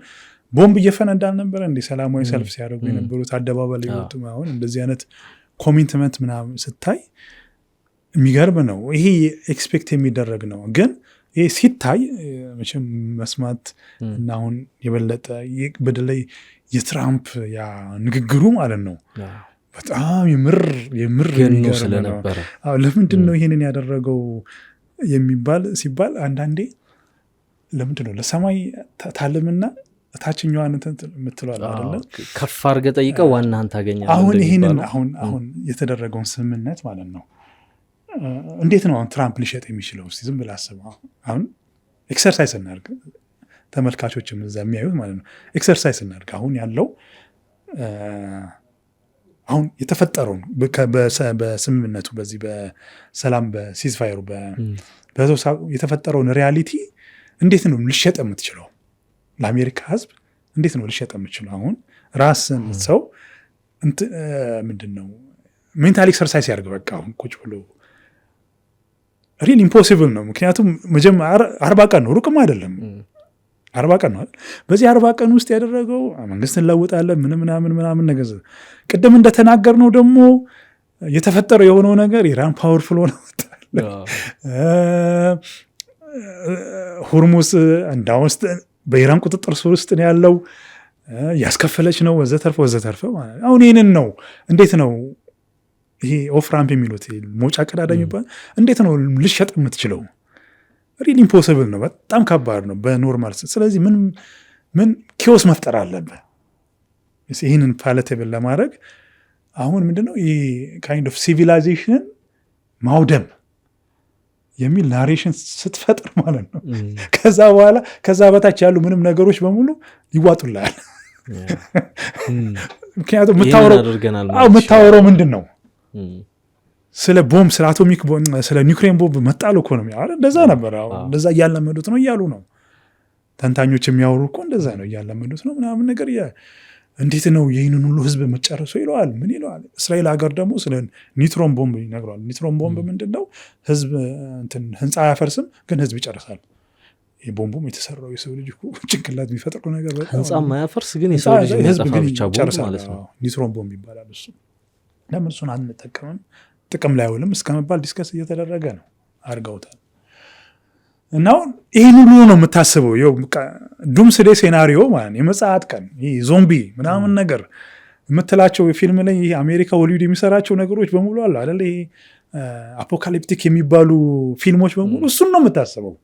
ቦምብ እየፈነዳ አልነበረ እንደ ሰላማዊ ሰልፍ ሲያደርጉ የነበሩት አደባባይ ላይ ወጡ። አሁን እንደዚህ አይነት ኮሚትመንት ምናምን ስታይ የሚገርም ነው። ይሄ ኤክስፔክት የሚደረግ ነው። ግን ይሄ ሲታይ መቼም መስማት እና አሁን የበለጠ በተለይ የትራምፕ ያ ንግግሩ ማለት ነው በጣም የምር የሚገርም ነው። ለምንድን ነው ይሄንን ያደረገው የሚባል ሲባል አንዳንዴ ለምንድን ነው ለሰማይ ታልምና ታችኛዋን የምትለዋል አይደለም ከፍ አድርገህ ጠይቀህ ዋናህን ታገኛለህ። አሁን ይሄንን አሁን የተደረገውን ስምምነት ማለት ነው እንዴት ነው አሁን ትራምፕ ሊሸጥ የሚችለው? እስቲ ዝም ብለህ አስበው። አሁን ኤክሰርሳይዝ እናድርግ፣ ተመልካቾችም እዛ የሚያዩት ማለት ነው። ኤክሰርሳይዝ እናድርግ። አሁን ያለው አሁን የተፈጠረውን በስምምነቱ በዚህ በሰላም በሲዝፋየሩ የተፈጠረውን ሪያሊቲ እንዴት ነው ልሸጥ የምትችለው? ለአሜሪካ ሕዝብ እንዴት ነው ልሸጥ የምትችለው? አሁን ራስን ሰው ምንድን ነው ሜንታል ኤክሰርሳይዝ ያድርግ። በቃ አሁን ቁጭ ብሎ ሪል ኢምፖሲብል ነው። ምክንያቱም መጀመሪያ 40 ቀን ነው፣ ሩቅም አይደለም። 40 ቀን ነው። በዚህ 40 ቀን ውስጥ ያደረገው መንግስት እንለውጣለን ምናምን ነገር ቅድም እንደተናገር ነው። ደግሞ የተፈጠረው የሆነው ነገር ኢራን ፓወርፉል ሆነ ሁርሙስ እንዳውስጥ በኢራን ቁጥጥር ስር ውስጥ ነው ያለው፣ ያስከፈለች ነው ወዘተርፈ። አሁን ይህንን ነው እንዴት ነው ይሄ ኦፍ ራምፕ የሚሉት መውጫ ቀዳዳ የሚባል እንዴት ነው ልሸጥ የምትችለው? ሪል ኢምፖሲብል ነው። በጣም ከባድ ነው በኖርማል። ስለዚህ ምን ኪዮስ መፍጠር አለብህ ይህንን ፓለቴብል ለማድረግ። አሁን ምንድነው ይህ ካይንድ ኦፍ ሲቪላይዜሽንን ማውደም የሚል ናሬሽን ስትፈጥር ማለት ነው። ከዛ በኋላ ከዛ በታች ያሉ ምንም ነገሮች በሙሉ ይዋጡላል። ምክንያቱም የምታወረው ምንድን ነው? ስለ ቦምብ፣ ስለ አቶሚክ ስለ ኒውክሌር ቦምብ መጣሉ እኮ ነው። እንደዛ ነበር። እንደዛ እያለመዱት ነው እያሉ ነው ተንታኞች የሚያወሩ እኮ እንደዛ ነው እያለመዱት ነው ምናምን ነገር። እንዴት ነው ይህንን ሁሉ ህዝብ መጨረሱ ይለዋል። ምን ይለዋል? እስራኤል ሀገር ደግሞ ስለ ኒውትሮን ቦምብ ይነግረዋል። ኒውትሮን ቦምብ ምንድን ነው? ህዝብ ህንፃ አያፈርስም፣ ግን ህዝብ ይጨርሳል። ይህ ቦምቡም የተሰራው የሰው ልጅ ጭንቅላት የሚፈጥረው ነገር ህንፃ ማያፈርስ ግን የሰው ልጅ የሚያጠፋ ብቻ ቦምብ ማለት ነው። ኒውትሮን ቦምብ ይባላል እሱ። ለምን እሱን አንጠቀምም? ጥቅም ላይ አይውልም እስከመባል ዲስከስ እየተደረገ ነው። አድርገውታል። እና ይህን ሁሉ ነው የምታስበው። ዱምስዴ ሴናሪዮ ማለት የመጽአት ቀን ዞምቢ ምናምን ነገር የምትላቸው ፊልም ላይ ይሄ አሜሪካ ሆሊውድ የሚሰራቸው ነገሮች በሙሉ አሉ አይደል? ይሄ አፖካሊፕቲክ የሚባሉ ፊልሞች በሙሉ እሱን ነው የምታስበው።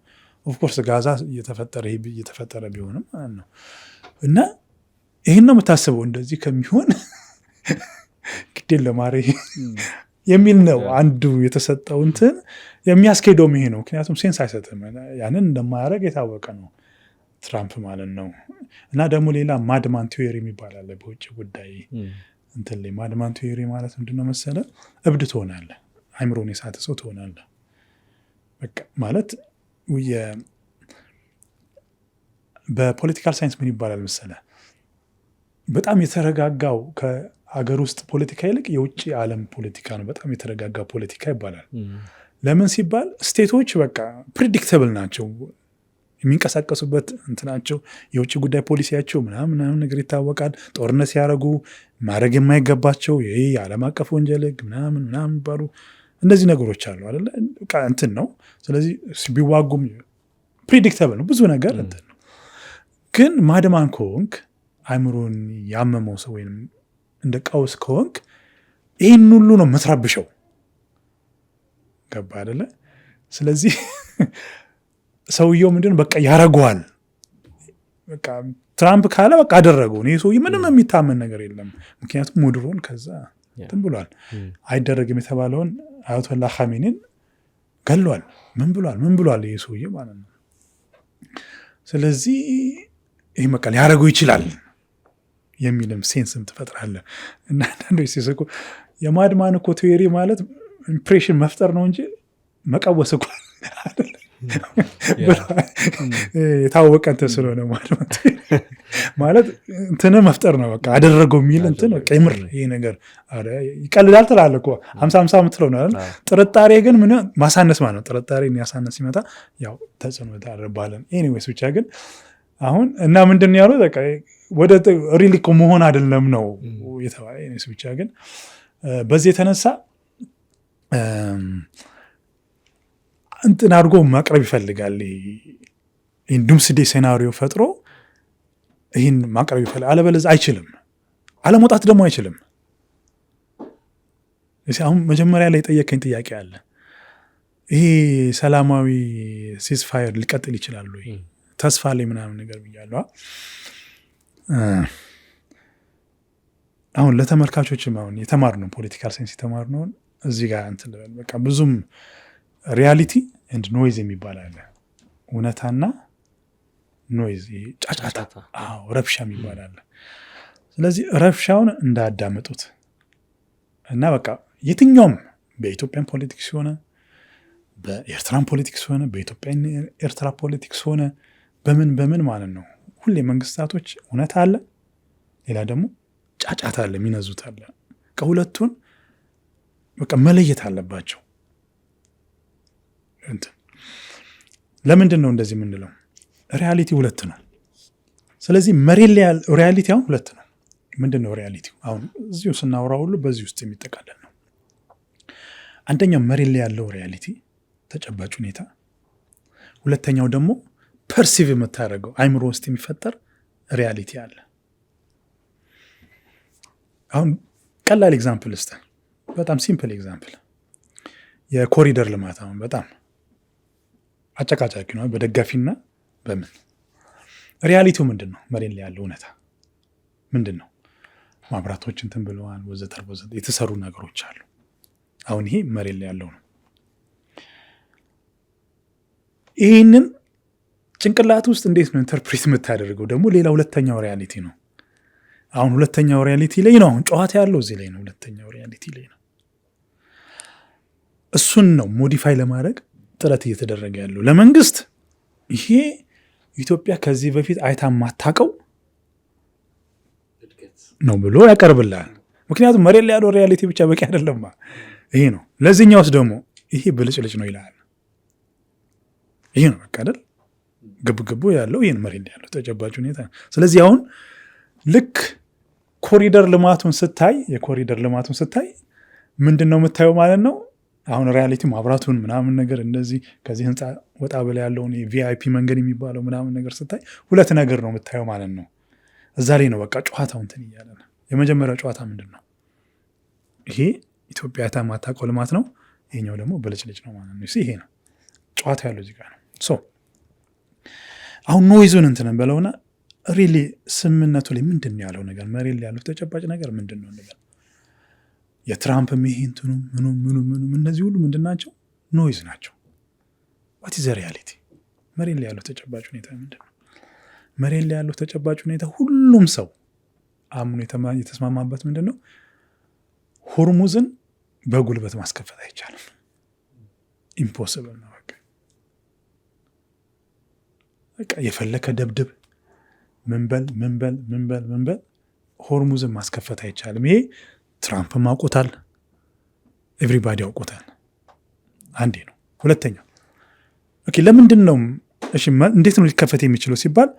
ኦፍኮርስ ጋዛ እየተፈጠረ ቢሆንም ማለት ነው። እና ይህን ነው የምታስበው። እንደዚህ ከሚሆን ግዴን ለማረ የሚል ነው አንዱ የተሰጠው እንትን የሚያስኬደውም ይሄ ነው። ምክንያቱም ሴንስ አይሰጥም። ያንን እንደማያደርግ የታወቀ ነው ትራምፕ ማለት ነው። እና ደግሞ ሌላ ማድማን ቲዮሪ የሚባል አለ በውጭ ጉዳይ እንትን ላይ። ማድማን ቲዮሪ ማለት ምንድነው መሰለ? እብድ ትሆናለህ፣ አይምሮን የሳተ ሰው ትሆናለህ። በቃ ማለት በፖለቲካል ሳይንስ ምን ይባላል መሰለ? በጣም የተረጋጋው ከሀገር ውስጥ ፖለቲካ ይልቅ የውጭ ዓለም ፖለቲካ ነው በጣም የተረጋጋ ፖለቲካ ይባላል። ለምን ሲባል ስቴቶች በቃ ፕሪዲክተብል ናቸው። የሚንቀሳቀሱበት እንትናቸው የውጭ ጉዳይ ፖሊሲያቸው ምናምን ነገር ይታወቃል። ጦርነት ሲያደርጉ ማድረግ የማይገባቸው ይሄ የዓለም አቀፍ ወንጀል ሕግ ምናምን የሚባሉ እነዚህ ነገሮች አሉ አይደለ? በቃ እንትን ነው። ስለዚህ ቢዋጉም ፕሪዲክተብል ነው ብዙ ነገር እንትን ነው። ግን ማድማን ከሆንክ አይምሮን ያመመው ሰው ወይም እንደ ቀውስ ከሆንክ ይህን ሁሉ ነው የምትረብሸው። ገባ አይደለ? ስለዚህ ሰውየው ምንድን በቃ ያረገዋል። በቃ ትራምፕ ካለ በቃ አደረገው። ይህ ሰውዬ ምንም የሚታመን ነገር የለም። ምክንያቱም ሙድሮን ከዛ እንትን ብሏል። አይደረግም የተባለውን አያቶላ ኻሜኒን ገሏል። ምን ብሏል ይህ ሰውዬ ማለት ነው። ስለዚህ ይህ በቃ ሊያረገው ይችላል የሚልም ሴንስም ትፈጥራለህ። እና አንዳንዶች ሲስቁ የማድማን እኮ ቲዮሪ ማለት ኢምፕሬሽን መፍጠር ነው እንጂ መቀወስ እኮ የታወቀ እንትን ስለሆነ ማለት እንትን መፍጠር ነው በቃ አደረገው የሚል እንትን በቃ ይምር ይሄ ነገር ይቀልዳል ትላለህ እኮ 50-50 ምትለው ነው አይደል? ጥርጣሬ ግን ምን ማሳነስ ማለት ነው። ጥርጣሬን ያሳነስ ሲመጣ ያው ተጽዕኖ ታደርባለን። ኤኒዌይስ ብቻ ግን አሁን እና ምንድን ያለው በቃ ወደ ሪል እኮ መሆን አይደለም ነው የተባለ። ኤኒዌይስ ብቻ ግን በዚህ የተነሳ እንትን አድርጎ ማቅረብ ይፈልጋል። ዱምስዴ ሴናሪዮ ፈጥሮ ይህን ማቅረብ ይፈልጋል። አለበለዚያ አይችልም። አለመውጣት ደግሞ አይችልም። አሁን መጀመሪያ ላይ የጠየቀኝ ጥያቄ አለ። ይሄ ሰላማዊ ሲዝፋየር ሊቀጥል ይችላል ወይ? ተስፋ ላይ ምናምን ነገር ብያለሁ። አሁን ለተመልካቾችም አሁን የተማርነው ፖለቲካል ሳይንስ የተማርነውን እዚህ ጋር እንትን ልበል በቃ ብዙም ሪያሊቲ ኤንድ ኖይዝ የሚባል አለ። እውነታና ኖይዝ ጫጫታ፣ ረብሻ የሚባል አለ። ስለዚህ ረብሻውን እንዳያዳመጡት እና በቃ የትኛውም በኢትዮጵያን ፖለቲክስ ሆነ በኤርትራን ፖለቲክስ ሆነ በኢትዮጵያ ኤርትራ ፖለቲክስ ሆነ በምን ማለት ነው ሁሌ መንግስታቶች እውነት አለ፣ ሌላ ደግሞ ጫጫታ አለ፣ የሚነዙት አለ። ከሁለቱን በቃ መለየት አለባቸው። ለምንድን ነው እንደዚህ የምንለው? ሪያሊቲ ሁለት ነው። ስለዚህ መሬት ላይ ሪያሊቲ አሁን ሁለት ነው። ምንድን ነው ሪያሊቲው? አሁን እዚሁ ስናወራ ሁሉ በዚህ ውስጥ የሚጠቃለል ነው። አንደኛው መሬት ላይ ያለው ሪያሊቲ ተጨባጭ ሁኔታ፣ ሁለተኛው ደግሞ ፐርሲቭ የምታደርገው አይምሮ ውስጥ የሚፈጠር ሪያሊቲ አለ። አሁን ቀላል ኤግዛምፕል እስተ በጣም ሲምፕል ኤግዛምፕል የኮሪደር ልማት አሁን በጣም አጨቃጫቂ ነው በደጋፊና በምን ሪያሊቲው ምንድን ነው? መሬት ላይ ያለው እውነታ ምንድን ነው? ማብራቶች እንትን ብለዋል ወዘተር የተሰሩ ነገሮች አሉ። አሁን ይሄ መሬት ላይ ያለው ነው። ይህንን ጭንቅላት ውስጥ እንዴት ነው ኢንተርፕሬት የምታደርገው? ደግሞ ሌላ ሁለተኛው ሪያሊቲ ነው። አሁን ሁለተኛው ሪያሊቲ ላይ ነው አሁን ጨዋታ ያለው እዚህ ላይ ነው። ሁለተኛው ሪያሊቲ ላይ ነው። እሱን ነው ሞዲፋይ ለማድረግ ጥረት እየተደረገ ያለው። ለመንግስት ይሄ ኢትዮጵያ ከዚህ በፊት አይታ ማታቀው ነው ብሎ ያቀርብልሃል። ምክንያቱም መሬት ላይ ያለው ሪያሊቲ ብቻ በቂ አይደለም። ይሄ ነው። ለዚህኛውስ ደግሞ ይሄ ብልጭልጭ ነው ይላል። ይሄ ነው በቃ አይደል? ግብግቡ ያለው ይሄን መሬት ላይ ያለው ተጨባጭ ሁኔታ። ስለዚህ አሁን ልክ ኮሪደር ልማቱን ስታይ ምንድን ነው የምታየው ማለት ነው? አሁን ሪያሊቲ ማብራቱን ምናምን ነገር እንደዚህ ከዚህ ህንፃ ወጣ ብላ ያለውን ቪአይፒ መንገድ የሚባለው ምናምን ነገር ስታይ ሁለት ነገር ነው የምታየው ማለት ነው። እዛ ላይ ነው በቃ ጨዋታው እንትን እያለ ነው። የመጀመሪያው ጨዋታ ምንድን ነው? ይሄ ኢትዮጵያ የማታውቀው ልማት ነው። ይሄኛው ደግሞ ብልጭልጭ ነው ማለት ነው። ይሄ ነው ጨዋታ ያለው እዚህ ጋር ነው። አሁን ኖይዙን እንትንን በለውና ሪሊ ስምምነቱ ላይ ምንድን ነው ያለው ነገር? መሬት ላይ ያሉት ተጨባጭ ነገር ምንድን ነው እንበል። የትራምፕ ይሄ እንትኑ ምኑ እነዚህ ሁሉ ምንድን ናቸው? ኖይዝ ናቸው። ዋት ኢዝ ሪያሊቲ? መሬት ላይ ያለው ተጨባጭ ሁኔታ ምንድን ነው? መሬት ላይ ያለው ተጨባጭ ሁኔታ ሁሉም ሰው አምኖ የተስማማበት ምንድን ነው? ሆርሙዝን በጉልበት ማስከፈት አይቻልም። ኢምፖስብል ነው። በቃ የፈለከ ደብድብ ምንበል ሆርሙዝን ማስከፈት አይቻልም። ይሄ ትራምፕ ማውቆታል፣ ኤቭሪባዲ ያውቆታል። አንዴ ነው። ሁለተኛው ኦኬ፣ ለምንድን ነው እሺ፣ እንዴት ነው ሊከፈት የሚችለው ሲባል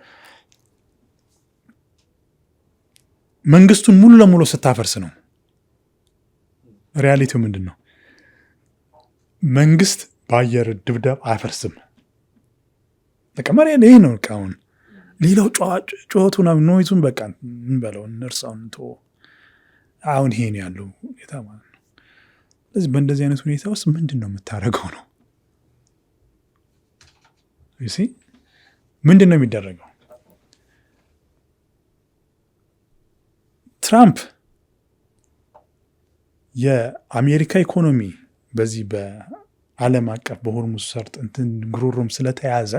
መንግስቱን ሙሉ ለሙሉ ስታፈርስ ነው። ሪያሊቲው ምንድን ነው? መንግስት በአየር ድብደባ አያፈርስም። በቃ መሬት ይሄ ነው። አሁን ሌላው ጩኸቱን ኖይዙን በቃ እንበለው እነርሳውን አሁን ይሄ ነው ያለው ሁኔታ ማለት ነው። ስለዚህ በእንደዚህ አይነት ሁኔታ ውስጥ ምንድን ነው የምታደርገው ነው? ምንድን ነው የሚደረገው? ትራምፕ የአሜሪካ ኢኮኖሚ በዚህ በዓለም አቀፍ በሆርሙዝ ሰርጥ እንትን ጉሮሮም ስለተያዘ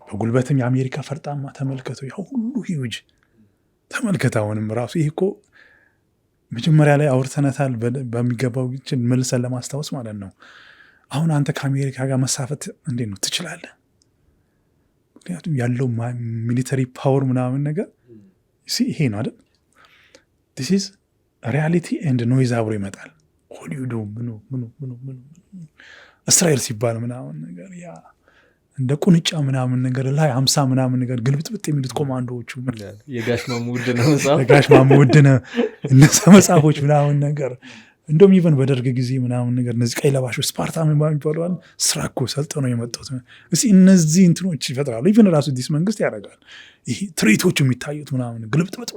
በጉልበትም የአሜሪካ ፈርጣማ ተመልከተው ያው ሁሉ ሂውጅ ተመልከተ። አሁንም ራሱ ይህ እኮ መጀመሪያ ላይ አውርተነታል በሚገባው መልሰን ለማስታወስ ማለት ነው። አሁን አንተ ከአሜሪካ ጋር መሳፈት እንዴት ነው ትችላለህ? ምክንያቱም ያለው ሚሊተሪ ፓወር ምናምን ነገር ይሄ ነው አይደል? ዲስ ኢዝ ሪያሊቲ ኤንድ ኖይዝ አብሮ ይመጣል። ሆሊውዱ ምኑ እስራኤል ሲባል ምናምን ነገር ያ እንደ ቁንጫ ምናምን ነገር ላይ 50 ምናምን ነገር ግልብጥብጥ የሚሉት ኮማንዶዎቹ የጋሽ ማሙድነህ መጽሐፍ የጋሽ ማሙድነህ እነዛ መጽሐፎች ምናምን ነገር እንደውም ኢቨን በደርግ ጊዜ ምናምን ነገር እነዚህ ቀይ ለባሾች ስፓርታ የሚባሉ ስራ እኮ ሰልጥነው የመጡት እስኪ እነዚህ እንትኖች ይፈጥራሉ። ኢቨን ራሱ ዲስ መንግስት ያደርጋል። ይሄ ትርኢቶቹ የሚታዩት ምናምን ግልብጥብጥ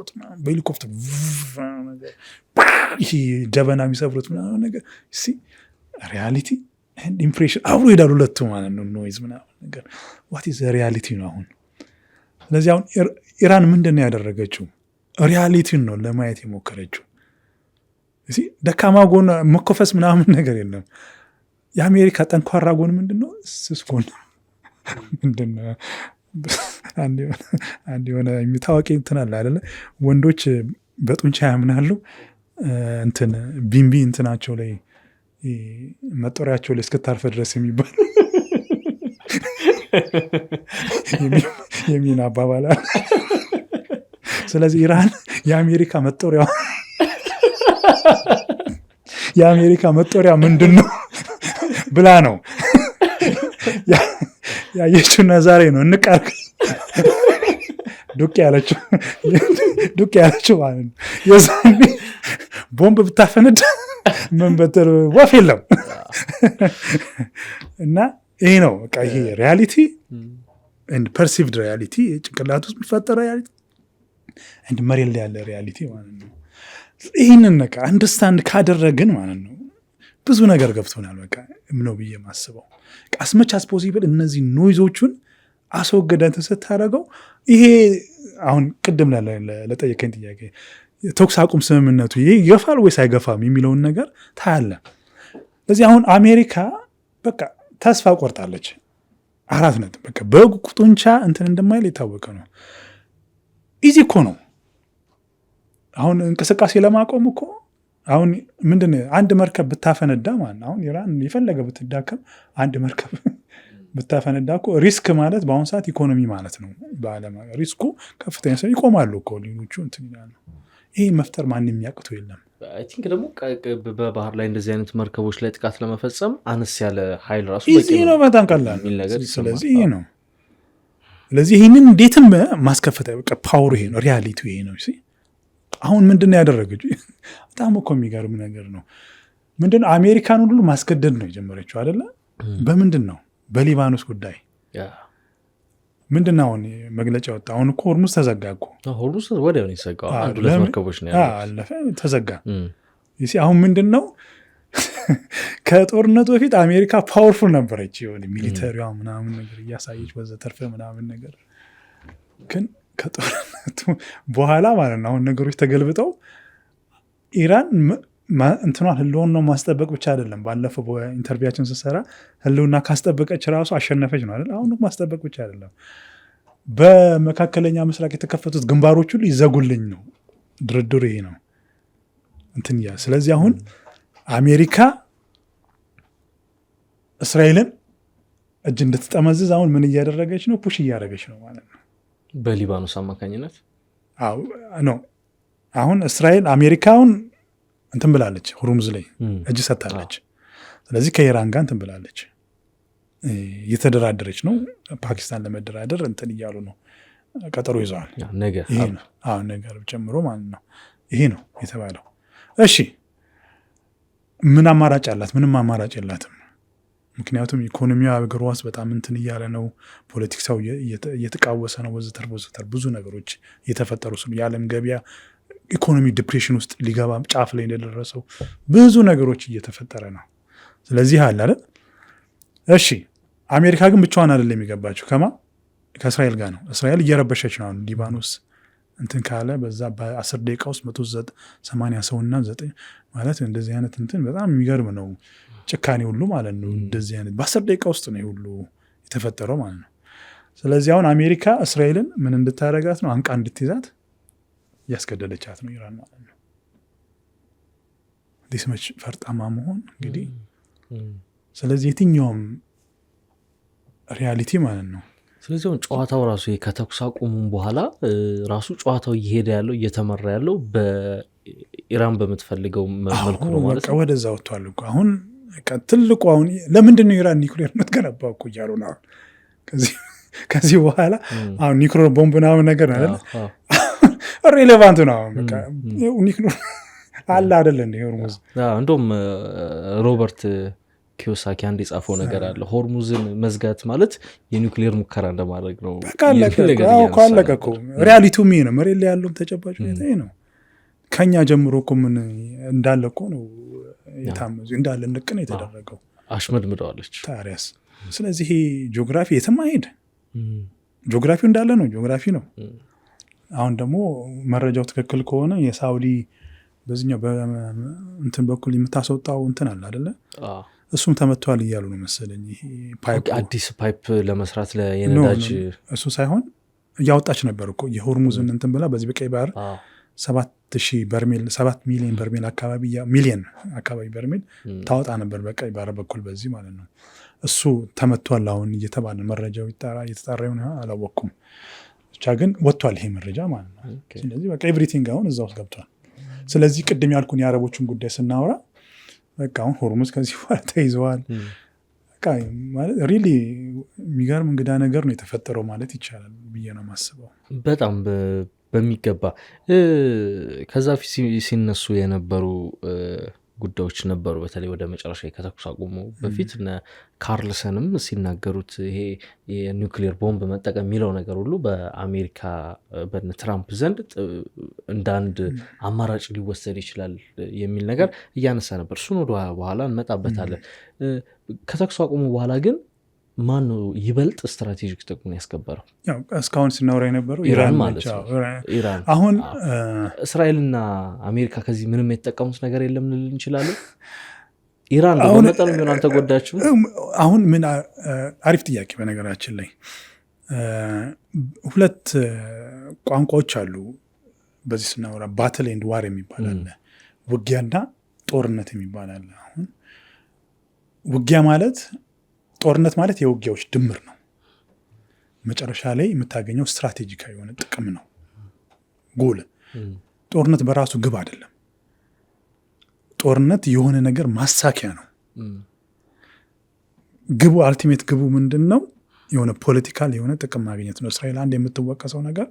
በሄሊኮፕተር ይሄ ጀበና የሚሰብሩት ምናምን ነገር ሪያሊቲ ኢምፕሬሽን አብሮ ሄዳሉ ሁለቱ ማለት ነው። ኖይዝ ምናምን ነገር ዋት ኢዝ ሪያሊቲ ነው አሁን። ስለዚህ አሁን ኢራን ምንድን ነው ያደረገችው? ሪያሊቲን ነው ለማየት የሞከረችው። ደካማ ጎን መኮፈስ ምናምን ነገር የለም። የአሜሪካ ጠንኳራ ጎን ምንድን ነው? ስስ ጎን ምንድን ነው? አንድ የሆነ የሚታወቂ እንትን አለ አይደለ? ወንዶች በጡንቻ ያምናሉ። እንትን ቢምቢ እንትናቸው ላይ መጦሪያቸው ላይ እስክታርፈ ድረስ የሚባል የሚን አባባል። ስለዚህ ኢራን የአሜሪካ መጦሪያ ምንድን ነው ብላ ነው ያየችውና ዛሬ ነው እንቃርግ ዱቅ ያለችው ማለት ነው። የዛኔ ቦምብ ብታፈነዳ ምን በተር ወፍ የለም። እና ይሄ ነው በቃ ይሄ ሪያሊቲ ኤንድ ፐርሲቭድ ሪያሊቲ ጭንቅላት ውስጥ የሚፈጠር ሪያሊቲ ኤንድ መሬት ላይ ያለ ሪያሊቲ ማለት ነው። ይህንን ነገር አንደርስታንድ ካደረግን ማለት ነው ብዙ ነገር ገብቶናል በቃ ነው ብዬ ማስበው። አስመች አስ ፖሲብል እነዚህ ኖይዞቹን አስወገደን ስታደረገው ይሄ አሁን ቅድም ለጠየቀኝ ጥያቄ ተኩስ አቁም ስምምነቱ ይሄ ይገፋል ወይስ አይገፋም የሚለውን ነገር ታያለ። ለዚህ አሁን አሜሪካ በቃ ተስፋ ቆርጣለች። 4 ነጥብ በቃ በቁጡንቻ እንትን እንደማይል የታወቀ ነው። ኢዚ እኮ ነው አሁን እንቅስቃሴ ለማቆም እኮ አሁን ምንድን አንድ መርከብ ብታፈነዳ ማለት አሁን ኢራን የፈለገ ብትዳከም አንድ መርከብ ብታፈነዳ እኮ ሪስክ ማለት በአሁኑ ሰዓት ኢኮኖሚ ማለት ነው። በዓለም ሪስኩ ከፍተኛ ሰው ይቆማሉ እኮ ሌሎቹ እንትን ይላሉ። ይህ መፍጠር ማንም የሚያቅተው የለም። አይ ቲንክ ደግሞ በባህር ላይ እንደዚህ አይነት መርከቦች ላይ ጥቃት ለመፈጸም አነስ ያለ ኃይል ራሱ በቂ ነው፣ በጣም ቀላል ነው። ስለዚህ ይሄ ነው። ስለዚህ ይህንን እንዴትም ማስከፈት ፓወሩ ይሄ ነው፣ ሪያሊቲ ይሄ ነው። አሁን ምንድነው ያደረገችው? በጣም እኮ የሚገርም ነገር ነው። ምንድነው አሜሪካን ሁሉ ማስገደድ ነው የጀመረችው አይደለ? በምንድን ነው? በሊባኖስ ጉዳይ ምንድን ነው አሁን መግለጫ ወጣ። አሁን እኮ ሆርሙዝ ተዘጋ እኮ። ሆርሙዝ ወዲያው ነው የተዘጋው። አንድ ሁለት መርከቦች ነው አለፈ ተዘጋ። አሁን ምንድን ነው ከጦርነቱ በፊት አሜሪካ ፓወርፉል ነበረች፣ የሆነ ሚሊተሪዋ ምናምን ነገር እያሳየች ወዘተርፈ ምናምን ነገር። ግን ከጦርነቱ በኋላ ማለት ነው አሁን ነገሮች ተገልብጠው ኢራን እንትኗን ህልውና ማስጠበቅ ብቻ አይደለም። ባለፈው በኢንተርቪያችን ስሰራ ህልውና ካስጠበቀች ራሱ አሸነፈች ነው አይደል? አሁን ማስጠበቅ ብቻ አይደለም፣ በመካከለኛ ምስራቅ የተከፈቱት ግንባሮች ሁሉ ይዘጉልኝ ነው ድርድሩ። ይሄ ነው እንትን ያ። ስለዚህ አሁን አሜሪካ እስራኤልን እጅ እንድትጠመዝዝ አሁን ምን እያደረገች ነው? ፑሽ እያደረገች ነው ማለት ነው በሊባኖስ አማካኝነት። ነው አሁን እስራኤል አሜሪካውን እንትን ብላለች፣ ሆርሙዝ ላይ እጅ ሰጥታለች። ስለዚህ ከኢራን ጋር እንትን ብላለች፣ እየተደራደረች ነው። ፓኪስታን ለመደራደር እንትን እያሉ ነው፣ ቀጠሮ ይዘዋል። ነገር ጨምሮ ማለት ነው። ይሄ ነው የተባለው። እሺ ምን አማራጭ አላት? ምንም አማራጭ የላትም። ምክንያቱም ኢኮኖሚዋ ሀገሯ ውስጥ በጣም እንትን እያለ ነው፣ ፖለቲክሳው እየተቃወሰ ነው፣ ወዘተር ብዙ ነገሮች እየተፈጠሩ ስሉ የዓለም ገበያ ኢኮኖሚ ዲፕሬሽን ውስጥ ሊገባ ጫፍ ላይ እንደደረሰው ብዙ ነገሮች እየተፈጠረ ነው። ስለዚህ አለ አይደል? እሺ አሜሪካ ግን ብቻዋን አይደለም የሚገባቸው፣ ከእስራኤል ጋር ነው። እስራኤል እየረበሸች ነው። ሊባኖስ እንትን ካለ በዛ በ10 ደቂቃ ውስጥ 180 ሰውና 9 ማለት እንደዚህ አይነት እንትን በጣም የሚገርም ነው። ጭካኔ ሁሉ ማለት ነው። እንደዚህ አይነት በ10 ደቂቃ ውስጥ ነው ሁሉ የተፈጠረው ማለት ነው። ስለዚህ አሁን አሜሪካ እስራኤልን ምን እንድታረጋት ነው? አንቃ እንድትይዛት እያስገደደቻት ነው ኢራን ማለት ነው። ዲስመች ፈርጣማ መሆን እንግዲህ ስለዚህ የትኛውም ሪያሊቲ ማለት ነው። ስለዚህ አሁን ጨዋታው ራሱ ከተኩስ አቁሙም በኋላ ራሱ ጨዋታው እየሄደ ያለው እየተመራ ያለው በኢራን በምትፈልገው መልኩ ነው ማለት ነው። ወደዛ ወጥቷል እኮ አሁን ትልቁ አሁን ለምንድን ነው ኢራን ኒውክሌር የምትገነባው እኮ እያሉ ነው። ከዚህ በኋላ አሁን ኒውክሌር ቦምብ ምናምን ነገር አይደለ ሬሌቫንት ነው። በቃ ኒውክሌር አለ አይደለ እንደ ሆርሙዝ። እንደውም ሮበርት ኪዮሳኪ አንድ የጻፈው ነገር አለ። ሆርሙዝን መዝጋት ማለት የኒውክሌር ሙከራ እንደማድረግ ነው። አለቀ እኮ ሪያሊቲው ይሄ ነው። መሬት ላይ ያለው ተጨባጭ ሁኔታ ይሄ ነው። ከኛ ጀምሮ እኮ ምን እንዳለ እኮ ነው የታመዙ እንዳለ ንቅን የተደረገው አሽመድምደዋለች ታሪያስ። ስለዚህ ጂኦግራፊ የትም አይሄድ፣ ጂኦግራፊው እንዳለ ነው፣ ጂኦግራፊ ነው። አሁን ደግሞ መረጃው ትክክል ከሆነ የሳውዲ በዚህኛው እንትን በኩል የምታስወጣው እንትን አለ አይደለ? እሱም ተመቷል እያሉ ነው መሰለኝ። አዲስ ፓይፕ ለመስራት የነዳጅ እሱ ሳይሆን እያወጣች ነበር እኮ የሆርሙዝን እንትን ብላ በዚህ በቀይ ባህር 7 ሚሊዮን በርሜል አካባቢ በርሜል ታወጣ ነበር በቀይ ባህር በኩል በዚህ ማለት ነው። እሱ ተመቷል አሁን እየተባለ መረጃው እየተጣራ ይሆን አላወቅኩም። ብቻ ግን ወጥቷል ይሄ መረጃ ማለት ነው። ስለዚህ በቃ ኤቭሪቲንግ አሁን እዛ ውስጥ ገብቷል። ስለዚህ ቅድም ያልኩን የአረቦችን ጉዳይ ስናወራ በቃ አሁን ሆርሙዝ ከዚህ በኋላ ተይዘዋል። ማለት ሪሊ የሚገርም እንግዳ ነገር ነው የተፈጠረው ማለት ይቻላል ብዬ ነው የማስበው። በጣም በሚገባ ከዛ ፊት ሲነሱ የነበሩ ጉዳዮች ነበሩ። በተለይ ወደ መጨረሻ ከተኩስ አቁሙ በፊት እነ ካርልሰንም ሲናገሩት ይሄ የኒውክሌር ቦምብ መጠቀም የሚለው ነገር ሁሉ በአሜሪካ በነ ትራምፕ ዘንድ እንደ አንድ አማራጭ ሊወሰድ ይችላል የሚል ነገር እያነሳ ነበር። እሱን ወደ በኋላ እንመጣበታለን። ከተኩስ አቁሙ በኋላ ግን ማን ነው ይበልጥ ስትራቴጂክ ጥቅሙን ያስከበረው? እስካሁን ሲናወራ የነበረው ኢራን ማለት ነው። ኢራን አሁን እስራኤልና አሜሪካ ከዚህ ምንም የተጠቀሙት ነገር የለም ልል እንችላለን። ኢራን በመጠኑ ቢሆን አልተጎዳችም። አሁን ምን አሪፍ ጥያቄ። በነገራችን ላይ ሁለት ቋንቋዎች አሉ በዚህ ስናወራ፣ ባትል ኤንድ ዋር የሚባል አለ፣ ውጊያና ጦርነት የሚባል አለ። አሁን ውጊያ ማለት ጦርነት ማለት የውጊያዎች ድምር ነው። መጨረሻ ላይ የምታገኘው ስትራቴጂካዊ የሆነ ጥቅም ነው፣ ጎል። ጦርነት በራሱ ግብ አይደለም። ጦርነት የሆነ ነገር ማሳኪያ ነው። ግቡ አልቲሜት ግቡ ምንድን ነው? የሆነ ፖለቲካል የሆነ ጥቅም ማግኘት ነው። እስራኤል አንድ የምትወቀሰው ነገር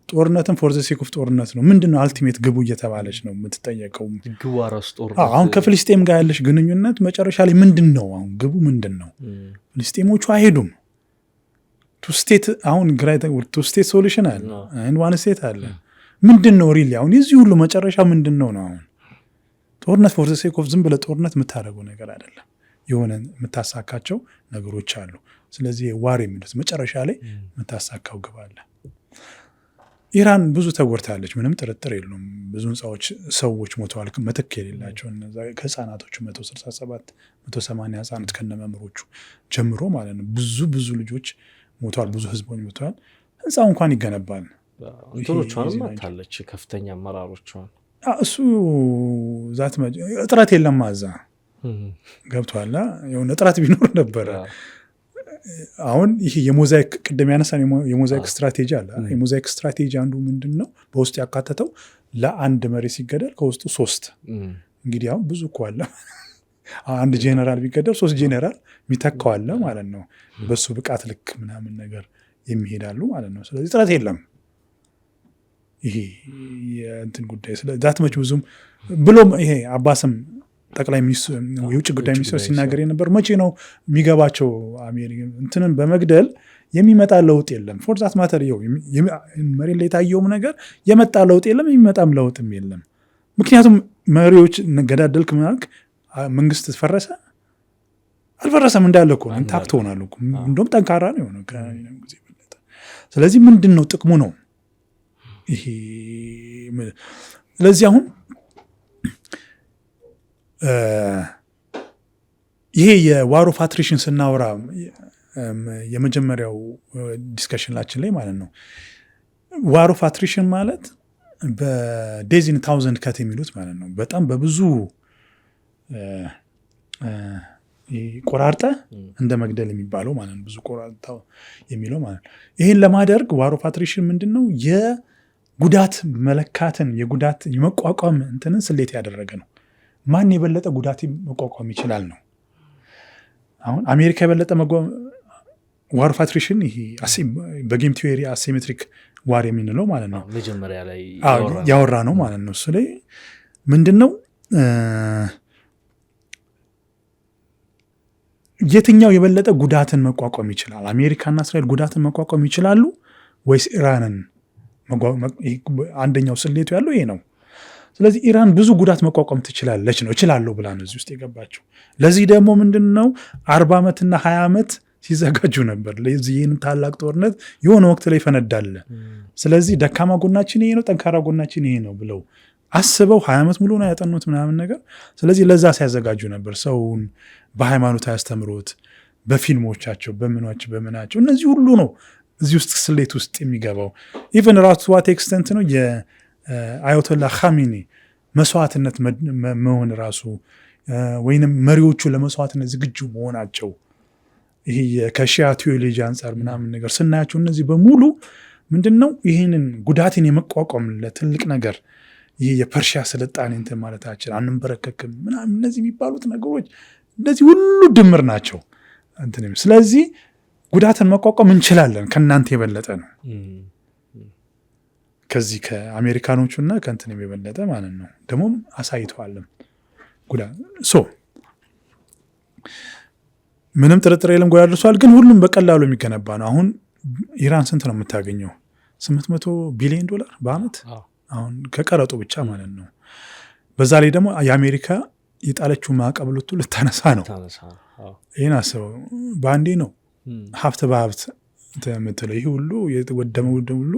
ጦርነትን ፎር ዘ ሴክ ኦፍ ጦርነት ነው። ምንድን ነው አልቲሜት ግቡ እየተባለች ነው የምትጠየቀው። አሁን ከፍልስጤም ጋር ያለሽ ግንኙነት መጨረሻ ላይ ምንድን ነው? አሁን ግቡ ምንድን ነው? ፍልስጤሞቹ አይሄዱም ቱ ስቴት። አሁን ቱ ስቴት ሶሉሽን አለ፣ ዋን ስቴት አለ። ምንድን ነው ሪሊ አሁን የዚህ ሁሉ መጨረሻ ምንድን ነው? አሁን ጦርነት ፎር ዘ ሴክ ኦፍ ዝም ብለህ ጦርነት የምታደርገው ነገር አይደለም። የሆነ የምታሳካቸው ነገሮች አሉ። ስለዚህ ዋር የሚሉት መጨረሻ ላይ የምታሳካው ግብ አለ። ኢራን ብዙ ተጎድታለች፣ ምንም ጥርጥር የለውም። ብዙ ሰዎች ሞተዋል፣ ምትክ የሌላቸው ከህፃናቶቹ 167 180 ህፃናት ከነመምሮቹ ጀምሮ ማለት ነው። ብዙ ልጆች ሞተዋል፣ ብዙ ህዝቦች ሞተዋል። ህንፃው እንኳን ይገነባል። እንትኖቿንም አታለች፣ ከፍተኛ አመራሮቿን። እሱ ዛት እጥረት የለም ማዛ ገብቷላ። የሆነ እጥረት ቢኖር ነበረ። አሁን ይሄ የሞዛይክ ቅድም ያነሳን የሞዛይክ ስትራቴጂ አለ። የሞዛይክ ስትራቴጂ አንዱ ምንድን ነው? በውስጥ ያካተተው ለአንድ መሪ ሲገደል ከውስጡ 3 እንግዲህ አሁን ብዙ እኮ አለ። አንድ ጄኔራል ቢገደል 3 ጄኔራል የሚተካው አለ ማለት ነው። በሱ ብቃት ልክ ምናምን ነገር የሚሄዳሉ ማለት ነው። ስለዚህ ጥረት የለም። ይሄ የእንትን ጉዳይ ዛትመች ብዙም ብሎም ይሄ አባስም ጠቅላይ ሚኒስትር የውጭ ጉዳይ ሚኒስትር ሲናገር የነበር መቼ ነው የሚገባቸው አሜሪካ እንትንን በመግደል የሚመጣ ለውጥ የለም። ፎር ዛት ማተር መሬት ላይ የታየውም ነገር የመጣ ለውጥ የለም፣ የሚመጣም ለውጥም የለም። ምክንያቱም መሪዎች ገዳደልክ ምናልክ መንግስት ፈረሰ አልፈረሰም እንዳለ እኮ ኢንታክት ሆናሉ። እንደውም ጠንካራ ነው የሆነው ጊዜ በለጠ። ስለዚህ ምንድን ነው ጥቅሙ ነው ይሄ? ስለዚህ አሁን ይሄ የዋር ኦፍ አትሪሽን ስናወራ የመጀመሪያው ዲስከሽንላችን ላይ ማለት ነው። ዋር ኦፍ አትሪሽን ማለት በዴዝ ኢን ታውዘንድ ከት የሚሉት ማለት ነው። በጣም በብዙ ቆራርጠ እንደ መግደል የሚባለው ማለት ነው። ብዙ ቆራርጠ የሚለው ማለት ነው። ይህን ለማድረግ ዋር ኦፍ አትሪሽን ምንድን ነው? የጉዳት መለካትን የጉዳት የመቋቋም እንትንን ስሌት ያደረገ ነው። ማን የበለጠ ጉዳት መቋቋም ይችላል ነው። አሁን አሜሪካ የበለጠ ዋር ኦፍ አትሪሽን ይሄ በጌም ቲዮሪ አሲሜትሪክ ዋር የምንለው ማለት ነው። መጀመሪያ ላይ ያወራ ነው ማለት ነው። እሱ ላይ ምንድን ነው የትኛው የበለጠ ጉዳትን መቋቋም ይችላል? አሜሪካና እስራኤል ጉዳትን መቋቋም ይችላሉ ወይስ ኢራንን? አንደኛው ስሌቱ ያለው ይሄ ነው። ስለዚህ ኢራን ብዙ ጉዳት መቋቋም ትችላለች ነው እችላለሁ ብላ ነው እዚህ ውስጥ የገባቸው። ለዚህ ደግሞ ምንድን ነው 40 ዓመትና 20 ዓመት ሲዘጋጁ ነበር። ለዚህ ይህን ታላቅ ጦርነት የሆነ ወቅት ላይ ፈነዳለ። ስለዚህ ደካማ ጎናችን ይሄ ነው፣ ጠንካራ ጎናችን ይሄ ነው ብለው አስበው 20 ዓመት ሙሉ ነው ያጠኑት ምናምን ነገር። ስለዚህ ለዛ ሲያዘጋጁ ነበር። ሰውን በሃይማኖት አያስተምሩት፣ በፊልሞቻቸው በምናቸው እነዚህ ሁሉ ነው እዚህ ውስጥ ስሌት ውስጥ የሚገባው። ኢቨን ራሱ ዋት ኤክስተንት ነው አያቶላ ኻሜኒ መስዋዕትነት መሆን ራሱ ወይንም መሪዎቹ ለመስዋዕትነት ዝግጁ መሆናቸው ይሄ ከሺያ ቲዮሎጂ አንጻር ምናምን ነገር ስናያቸው እነዚህ በሙሉ ምንድን ነው ይህንን ጉዳትን የመቋቋም ለትልቅ ነገር ይሄ የፐርሺያ ስልጣኔ እንትን ማለታችን አንንበረከክም ምናምን እነዚህ የሚባሉት ነገሮች እነዚህ ሁሉ ድምር ናቸው። ስለዚህ ጉዳትን መቋቋም እንችላለን፣ ከእናንተ የበለጠ ነው ከዚህ ከአሜሪካኖቹና ከእንትን የበለጠ ማለት ነው። ደግሞም አሳይተዋልም ምንም ጥርጥር የለም ጉዳት ደርሷል። ግን ሁሉም በቀላሉ የሚገነባ ነው። አሁን ኢራን ስንት ነው የምታገኘው? 800 ቢሊዮን ዶላር በአመት አሁን ከቀረጡ ብቻ ማለት ነው። በዛ ላይ ደግሞ የአሜሪካ የጣለችው ማዕቀብ ልታነሳ ነው። ይህን አስበው፣ በአንዴ ነው ሀብት በሀብት ምትለው። ይህ ሁሉ የወደመ ሁሉ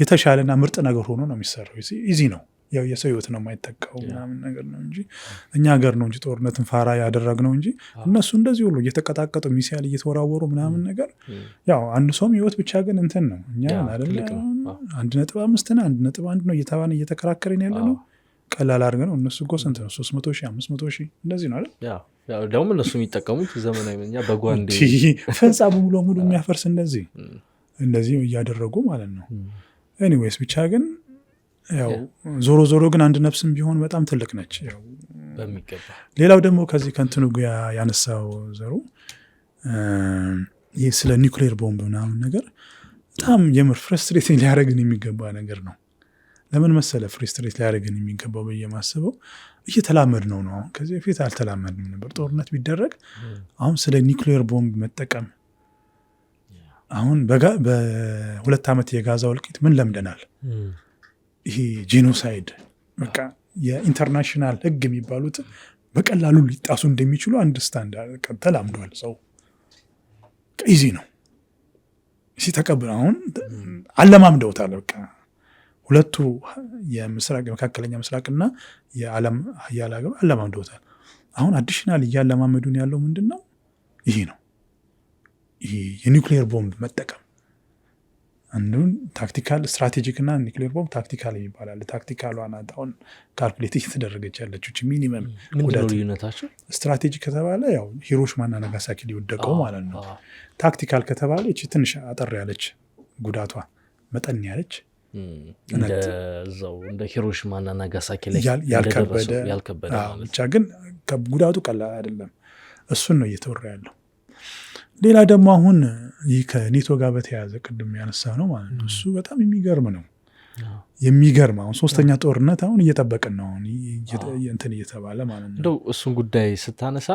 የተሻለና ምርጥ ነገር ሆኖ ነው የሚሰራው። ኢዚ ነው። ያው የሰው ህይወት ነው የማይጠቃው ምናምን ነገር ነው እንጂ እኛ ሀገር ነው እንጂ ጦርነትን ፋራ ያደረግነው እንጂ እነሱ እንደዚህ ሁሉ እየተቀጣቀጡ ሚሳይል እየተወራወሩ ምናምን ነገር ያው አንድ ሰውም ህይወት ብቻ ግን እንትን ነው። እኛ አይደለ 1.5 እና 1.1 ነው እየተባለ እየተከራከረን ያለ ነው። ቀላል አድርገ ነው። እነሱ እኮ ስንት ነው? 300,000 500,000 እንደዚህ ነው አይደል? ያው ደግሞ እነሱ የሚጠቀሙት ዘመናዊ እኛ በጓንዴ ፈንጻ ሙሉ የሚያፈርስ እንደዚህ እያደረጉ ማለት ነው። ኤኒዌይስ ብቻ ግን ያው ዞሮ ግን አንድ ነፍስም ቢሆን በጣም ትልቅ ነች። ያው በሚገባ ሌላው ደግሞ ከዚህ ከእንትኑ ያነሳው ዘሩ ይህ ስለ ኒውክሌር ቦምብ ምናምን ነገር በጣም የምር ፍረስትሬቲንግ ሊያደርግን የሚገባ ነገር ነው። ለምን መሰለ ፍረስትሬት ሊያደርግን የሚገባው በየማስበው እየተላመድ ነው። አሁን ከዚህ በፊት አልተላመድንም ነበር። ጦርነት ቢደረግ አሁን ስለ ኒውክሌር ቦምብ መጠቀም አሁን በ2 ዓመት የጋዛ እልቂት ምን ለምደናል? ይሄ ጄኖሳይድ በቃ የኢንተርናሽናል ህግ የሚባሉት በቀላሉ ሊጣሱ እንደሚችሉ አንደርስታንድ ተላምዷል። ሰው ኢዚ ነው ሲተቀበል አሁን አለማምደውታል። በቃ ሁለቱ የመካከለኛ ምስራቅና የዓለም ሀያል ሀገር አለማምደውታል። አሁን አዲሽናል እያለማመዱን ያለው ምንድን ነው? ይሄ ነው። ይሄ የኒውክሌር ቦምብ መጠቀም አንዱን ታክቲካል ስትራቴጂክ እና ኒውክሌር ቦምብ ታክቲካል ይባላል። ታክቲካሏ ናት አሁን ካልኩሌት እየተደረገች ያለችው ሚኒመም ጉዳት። ስትራቴጂክ ከተባለ ያው ሂሮሺማና ናጋሳኪ ሊወደቀው ማለት ነው። ታክቲካል ከተባለ እቺ ትንሽ አጠር ያለች ጉዳቷ መጠን ያለች እንደ ሂሮሺማና ናጋሳኪ ላይ ያልከበደ ብቻ ግን ጉዳቱ ቀላል አይደለም። እሱን ነው እየተወራ ያለው። ሌላ ደግሞ አሁን ይህ ከኔቶ ጋር በተያያዘ ቅድም ያነሳ ነው ማለት ነው። እሱ በጣም የሚገርም ነው። አሁን 3ኛ ጦርነት አሁን እየጠበቅን ነው እንትን እየተባለ ማለት ነው። እንደው እሱን ጉዳይ ስታነሳ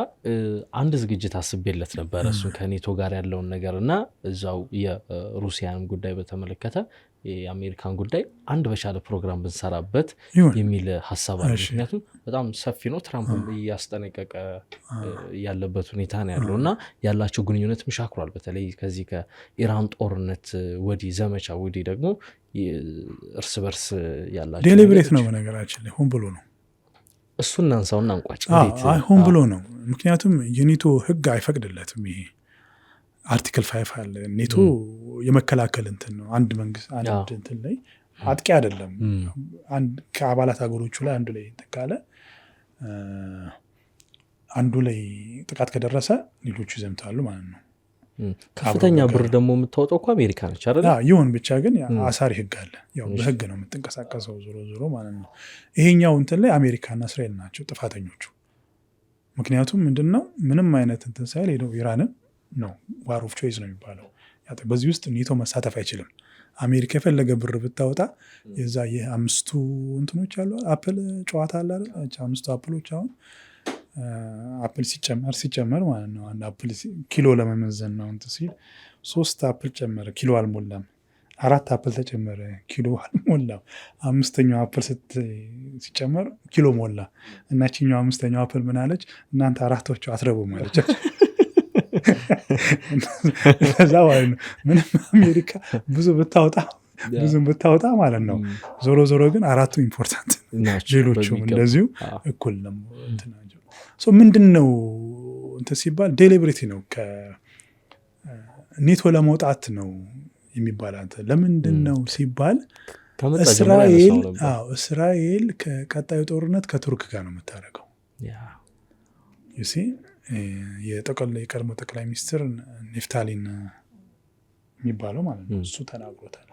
አንድ ዝግጅት አስቤለት ነበረ። እሱን ከኔቶ ጋር ያለውን ነገር እና እዛው የሩሲያን ጉዳይ በተመለከተ የአሜሪካን ጉዳይ አንድ በቻለ ፕሮግራም ብንሰራበት የሚል ሀሳብ አለ። ምክንያቱም በጣም ሰፊ ነው። ትራምፕ እያስጠነቀቀ ያለበት ሁኔታ ነው ያለው እና ያላቸው ግንኙነት ምሻክሯል። በተለይ ከዚህ ከኢራን ጦርነት ወዲህ ዘመቻ ወዲህ ደግሞ እርስ በርስ ያላቸው ዴሊብሬት ነው። በነገራችን ላይ ሆን ብሎ ነው። እሱን እናንሳውና እንቋጭ። ሆን ብሎ ነው። ምክንያቱም የኔቶ ህግ አይፈቅድለትም። ይሄ አርቲክል 5 አለ። ኔቶ የመከላከል እንትን ነው። አንድ መንግስት አንድ እንትን ላይ አጥቂ አይደለም። ከአባላት ሀገሮቹ ላይ አንዱ ላይ ተካለ አንዱ ላይ ጥቃት ከደረሰ ሌሎቹ ይዘምታሉ ማለት ነው። ከፍተኛ ብር ደግሞ የምታወጣው እኮ አሜሪካ ነች አይደል? ይሁን ብቻ ግን አሳሪ ህግ አለ። ያው በህግ ነው የምትንቀሳቀሰው ዞሮ ማለት ነው። ይሄኛው እንትን ላይ አሜሪካና እስራኤል ናቸው ጥፋተኞቹ። ምክንያቱም ምንድነው ምንም አይነት እንትን ሳይል ሄደው ኢራንን ነው ዋር ኦፍ ቾይስ ነው የሚባለው። በዚህ ውስጥ ኔቶ መሳተፍ አይችልም። አሜሪካ የፈለገ ብር ብታወጣ የዛ የአምስቱ እንትኖች አሉ አፕል ጨዋታ አለ አይደል? 5 አፕሎች አሁን አፕል ሲጨመር ማለት ነው። አንድ አፕል ኪሎ ለመመዘን ነው እንትን ሲል 3 አፕል ጨመረ ኪሎ አልሞላም። 4 አፕል ተጨመረ ኪሎ አልሞላም። 5ኛው አፕል ሲጨመር ኪሎ ሞላ። እና እቺኛው 5ኛው አፕል ምን አለች? እናንተ አራቶቹ አትረቡም አለች። ለዛ ማለት ነው ምንም አሜሪካ ብዙም ብታወጣ ማለት ነው ዞሮ ግን አራቱ ኢምፖርታንት ናቸው። ሌሎቹም እንደዚሁ እኩል ነው እንትን ናቸው። ምንድን ነው እንትን ሲባል ዴሊብሬቲ ነው። ከኔቶ ለመውጣት ነው የሚባል ለምንድን ነው ሲባል እስራኤል ከቀጣዩ ጦርነት ከቱርክ ጋር ነው የምታደርገው። የቀድሞ ጠቅላይ ሚኒስትር ኔፍታሊን የሚባለው ማለት ነው እሱ ተናግሮታል።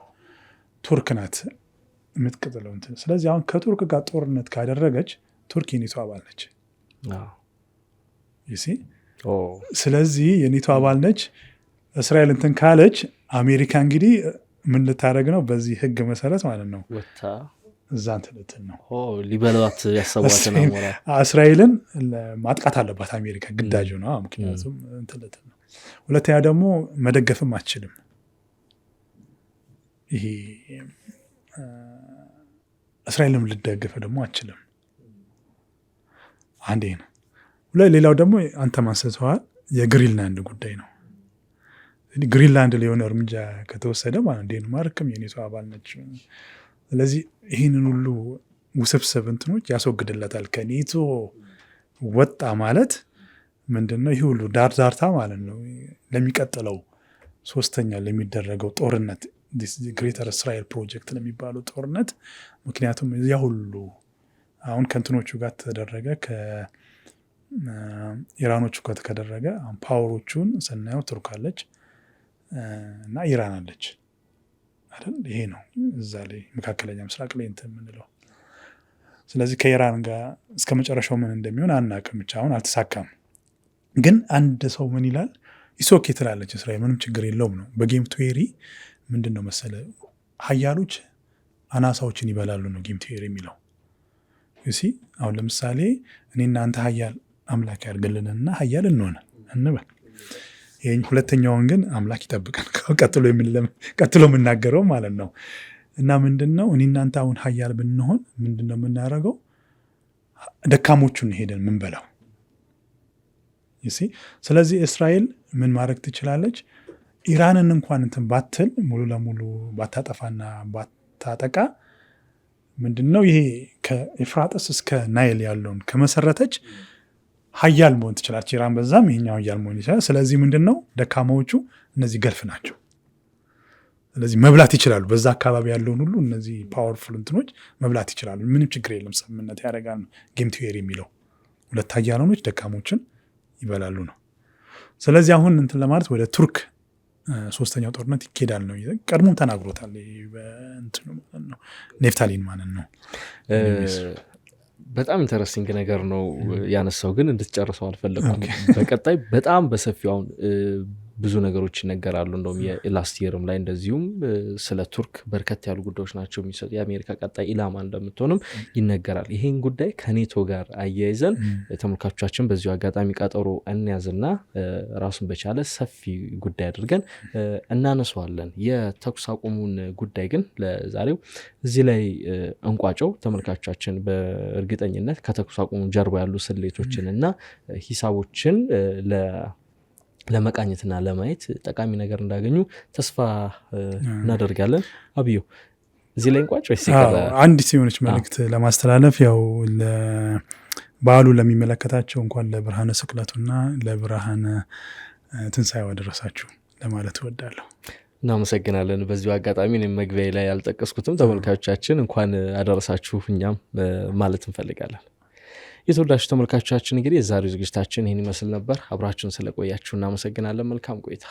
ቱርክ ናት የምትቀጥለው እንትን። ስለዚህ አሁን ከቱርክ ጋር ጦርነት ካደረገች ቱርክ የኔቶ አባል ነች። ስለዚህ የኔቶ አባል ነች። እስራኤል እንትን ካለች አሜሪካ እንግዲህ ምን ልታደርግ ነው? በዚህ ህግ መሰረት ማለት ነው እዛ እንትልትን ነው ሊበሏት ያሰቧትን አሞራ እስራኤልን ማጥቃት አለባት አሜሪካ ግዳጅ ነው። ምክንያቱም እንትልትን ነው። ሁለተኛ ደግሞ መደገፍም አትችልም። ይሄ እስራኤልም ልደገፈ ደግሞ አትችልም። አንዴ ነው። ሌላው ደግሞ አንተ ማንስተዋል የግሪንላንድ ጉዳይ ነው። ግሪንላንድ ላይ የሆነ እርምጃ ከተወሰደ ማለት ዴንማርክም የኔቶ አባል ነች። ስለዚህ ይህንን ሁሉ ውስብስብ እንትኖች ያስወግድለታል። ከኔቶ ወጣ ማለት ምንድነው? ይህ ሁሉ ዳርዳርታ ማለት ነው ለሚቀጥለው ሶስተኛ ለሚደረገው ጦርነት ግሬተር እስራኤል ፕሮጀክት ለሚባለው ጦርነት። ምክንያቱም እዚያ ሁሉ አሁን ከእንትኖቹ ጋር ተደረገ ከኢራኖቹ ጋር ከደረገ ፓወሮቹን ስናየው ቱርክ አለች እና ኢራን አለች አይደል? ይሄ ነው እዛ ላይ መካከለኛ ምስራቅ ላይ እንትን የምንለው። ስለዚህ ከኢራን ጋር እስከ መጨረሻው ምን እንደሚሆን አናውቅም። ብቻ አሁን አልተሳካም። ግን አንድ ሰው ምን ይላል? ኢሶኬ ትላለች እስራኤል ምንም ችግር የለውም ነው። በጌም ቲዮሪ ምንድን ነው መሰለ ሀያሎች አናሳዎችን ይበላሉ ነው ጌም ቲዮሪ የሚለው። አሁን ለምሳሌ እኔ እናንተ ሀያል አምላክ ያድርግልንና ሀያል እንሆን እንበል። ይሄን ሁለተኛውን ግን አምላክ ይጠብቀን ቀጥሎ የምናገረው ማለት ነው። እና ምንድነው እኔ እናንተ አሁን ሀያል ብንሆን ምንድነው የምናደርገው? ደካሞቹን ሄደን ምንበላው። ስለዚህ እስራኤል ምን ማድረግ ትችላለች? ኢራንን እንኳን እንትን ባትል ሙሉ ለሙሉ ባታጠፋና ባታጠቃ ምንድነው ይሄ ከኤፍራጥስ እስከ ናይል ያለውን ከመሰረተች ሀያል መሆን ትችላለች ኢራን። በዛም ይሄኛው ሀያል መሆን ይችላል። ስለዚህ ምንድነው ደካማዎቹ እነዚህ ገልፍ ናቸው። ስለዚህ መብላት ይችላሉ። በዛ አካባቢ ያለውን ሁሉ እነዚህ ፓወርፉል እንትኖች መብላት ይችላሉ። ምንም ችግር የለም። ስምምነት ያደርጋል ነው ጌም ቲዮሪ የሚለው። ሁለት ሀያላኖች ደካሞችን ይበላሉ ነው። ስለዚህ አሁን እንትን ለማለት ወደ ቱርክ ሶስተኛው ጦርነት ይኬዳል ነው። ቀድሞም ተናግሮታል ነው ኔፍታሊን ማለት ነው። በጣም ኢንተረስቲንግ ነገር ነው ያነሳው፣ ግን እንድትጨርሰው አልፈለኩም። በቀጣይ በጣም በሰፊው አሁን ብዙ ነገሮች ይነገራሉ። እንደውም የላስቲየርም ላይ እንደዚሁም ስለ ቱርክ በርከት ያሉ ጉዳዮች ናቸው የሚሰጡ። የአሜሪካ ቀጣይ ኢላማ እንደምትሆንም ይነገራል። ይሄን ጉዳይ ከኔቶ ጋር አያይዘን ተመልካቾቻችን በዚሁ አጋጣሚ ቀጠሮ እንያዝና ራሱን በቻለ ሰፊ ጉዳይ አድርገን እናነሳዋለን። የተኩስ አቁሙን ጉዳይ ግን ለዛሬው እዚህ ላይ እንቋጨው። ተመልካቾቻችን በእርግጠኝነት ከተኩስ አቁሙ ጀርባ ያሉ ስሌቶችንና ሂሳቦችን ለመቃኘትና ለማየት ጠቃሚ ነገር እንዳገኙ ተስፋ እናደርጋለን። አብዮ እዚህ ላይ እንቋጭ ወይስ አንዲት የሆነች መልእክት ለማስተላለፍ ያው በዓሉ ለሚመለከታቸው እንኳን ለብርሃነ ስቅለቱና ለብርሃነ ትንሣኤው አደረሳችሁ ለማለት እወዳለሁ። እናመሰግናለን። በዚሁ አጋጣሚ እኔም መግቢያ ላይ ያልጠቀስኩትም ተመልካቾቻችን እንኳን አደረሳችሁ እኛም ማለት እንፈልጋለን። የተወዳጁ ተመልካቾቻችን እንግዲህ የዛሬው ዝግጅታችን ይህን ይመስል ነበር። አብራችሁን ስለቆያችሁ እናመሰግናለን። መልካም ቆይታ።